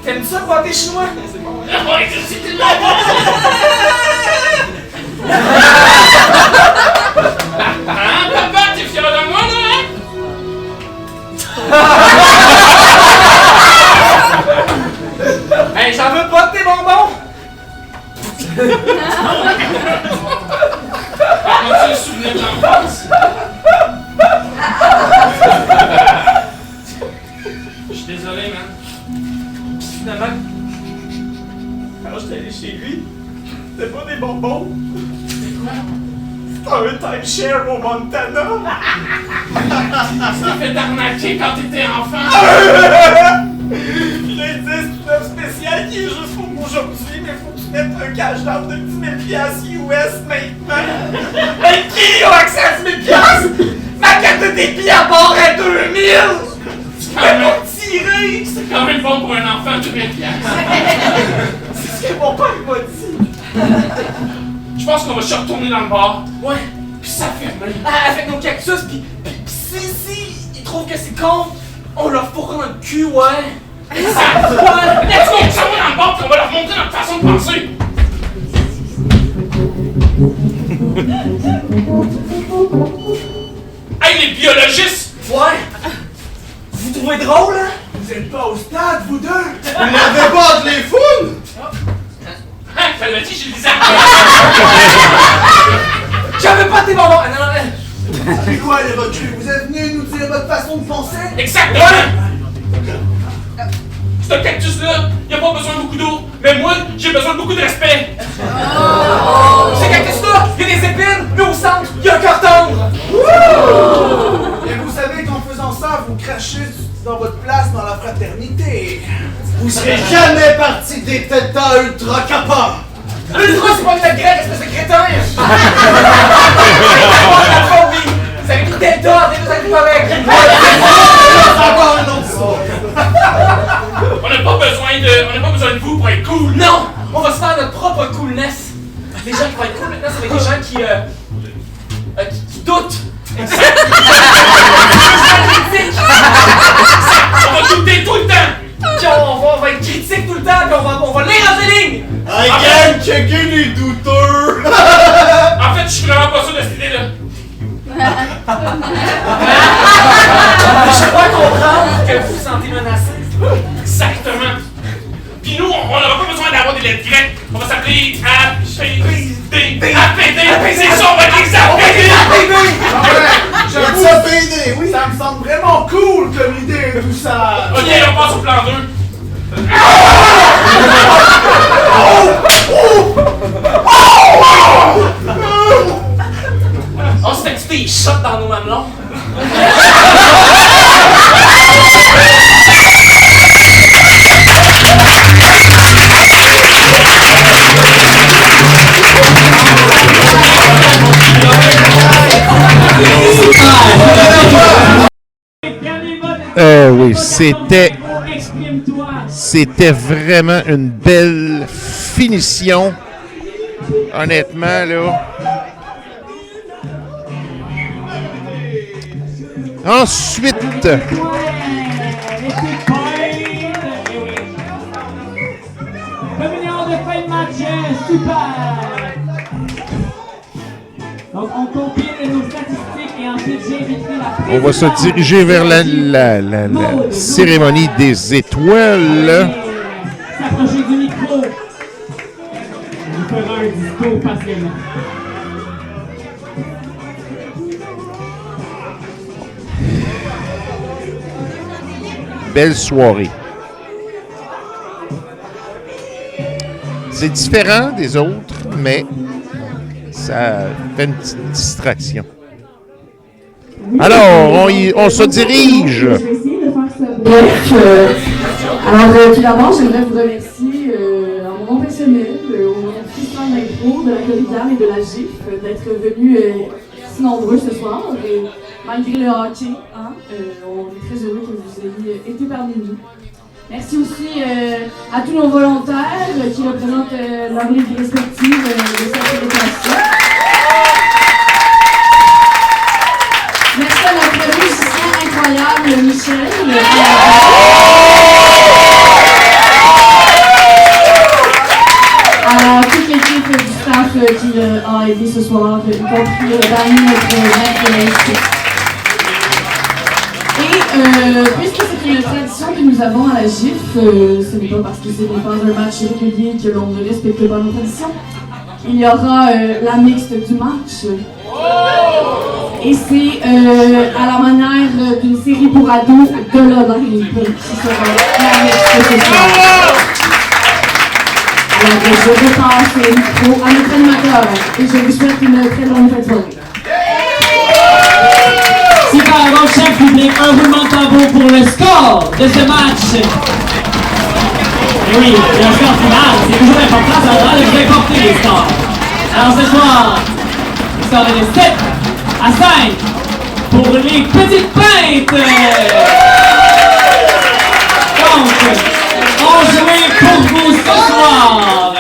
T'aimes ça voir tes chinois? C'est bon. Ouais, c'est tellement bon! Hein, papa, t'es fier de moi, là? Hey, j'en veux pas de tes bonbons! As-tu un souvenir de l'enfance? Je suis désolé, man. Pis finalement, quand j'étais allé chez lui, c'était pas des bonbons. C'était quoi? C'était un timeshare au Montana. Tu t'es fait arnaquer quand t'étais enfant. Puis là, il disait, c'est une offre spéciale qui est juste pour aujourd'hui, mais faut que tu mettes un cash down de 10 000 $ US maintenant. Mais qui a accès à 10 000 $? Ma carte de débit à bord à 2 000! Tu peux pas tirer! C'est quand même bon pour un enfant de 2 000 $. C'est ce que mon père m'a dit. Je pense qu'on va se retourner dans le bar. Ouais. Puis ça ferme. Avec nos cactus, pis si ils trouvent que c'est con, on leur fourra dans le cul, ouais. Exact! Ouais. Let's go! On s'en va dans le bar puis on va leur montrer notre façon de penser. Hey, les biologistes! Ouais. Vous trouvez drôle, hein? Vous êtes pas au stade, vous deux? Vous n'avez pas de les foules? Hein, ça l'a dit, je le disais. J'avais pas tes bonbons! Non. C'est quoi les recrues? Vous êtes venus nous dire votre façon de penser? Exactement! Ce cactus-là, il a pas besoin de beaucoup d'eau, mais moi, j'ai besoin de beaucoup de respect. Ce cactus-là, il y a des épines, mais au centre, il y a un cœur tendre. Et vous savez qu'en faisant ça, vous crachez dans votre place dans la fraternité. Vous serez jamais parti des Theta Ultra Kappa. Ultra, c'est pas une lettre grecque, espèce de crétin! Oui! Ça veut dire Delta, t'es tout avec! Encore un autre son. On n'a pas besoin de vous pour être cool. Non! On va se faire notre propre coolness! Les gens qui vont être cool maintenant, ça va être des gens qui doutent! On va douter tout le temps! Puis on va être critique tout le temps, puis on va lire entre les lignes! I can checker les douteurs! En fait, je suis vraiment pas sûr de cette idée-là. Je crois comprendre que vous vous sentez menacé. Exactement. Puis nous, on n'aura pas besoin d'avoir des des lettres grecques. On va s'appeler APD. C'est ça, on va les APD. J'aime ça, PD, oui, ça me semble vraiment cool comme idée, tout ça. Ok, on passe au plan 2. On se fait des shots dans nos mamelons. Oui, c'était vraiment une belle finition. Honnêtement, là. Ensuite, Communion de fin de match, super! Donc, on compile nos statistiques et ensuite j'inviterai la on va se diriger vers la cérémonie des étoiles. S'approcher du micro. On vous fera un discours patiemment. Belle soirée. C'est différent des autres, mais ça fait une petite distraction. Alors, on se dirige. Bref, alors tout d'abord, j'aimerais vous remercier en mon nom personnel, au nom de Christian L'impro, de la Corridane et de la GIF, d'être venus si nombreux ce soir. Et malgré le hockey, on est très heureux que vous ayez été parmi nous. Merci aussi à tous nos volontaires qui représentent leurs ligues respectives de cette célébration. Merci à notre musicien incroyable, Michel. À toute l'équipe du staff qui a aidé ce soir, y compris Dani, notre maître. Et puisque c'est une tradition que nous avons à la GIF, ce n'est pas parce que ce n'est pas un match régulier que l'on ne respecte pas nos traditions. Il y aura la mixte du match. Et c'est à la manière d'une série pour ados de l'Olympe qui sera la mixte ce soir. Alors je repasse le micro à notre animateur et je vous souhaite une très longue fête soirée. Super, donc cher public, un roulement de tambour pour le score de ce match. Et oui, le score final, c'est toujours important, ça va de vous importer les scores. Alors ce soir, le score est de 7 à 5 pour les petites peintes. Donc, on jouait pour vous ce soir.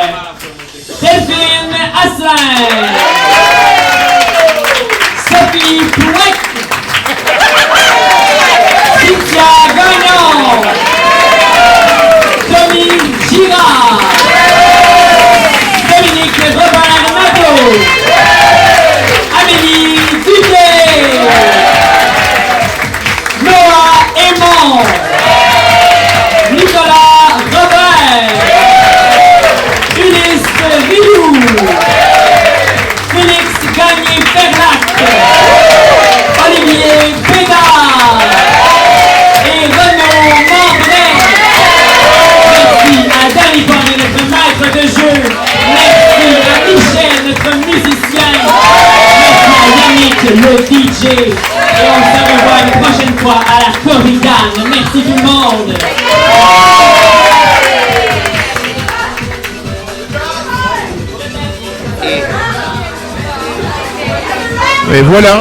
Delphine Asselin, Sophie Pouec, Cynthia Gagnon, Tommy Girard, Dominique Robert-Nadeau, Amélie Duguay, Noah Aymon, Nicolas Robert, Ulysse Rioux, Félix Gagné-Ferlac, Olivier Bédard et Renaud Mandret. Merci à Danny Poirier, notre maître de jeu. Merci à Michel, notre musicien. Merci à Yannick, le DJ. Et on se revoit une prochaine fois à la Corridane. Merci tout le monde. Et voilà,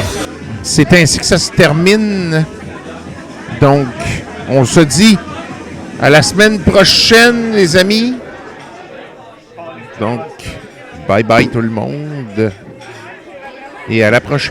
c'est ainsi que ça se termine. Donc, on se dit à la semaine prochaine, les amis. Donc, bye bye tout le monde. Et à la prochaine.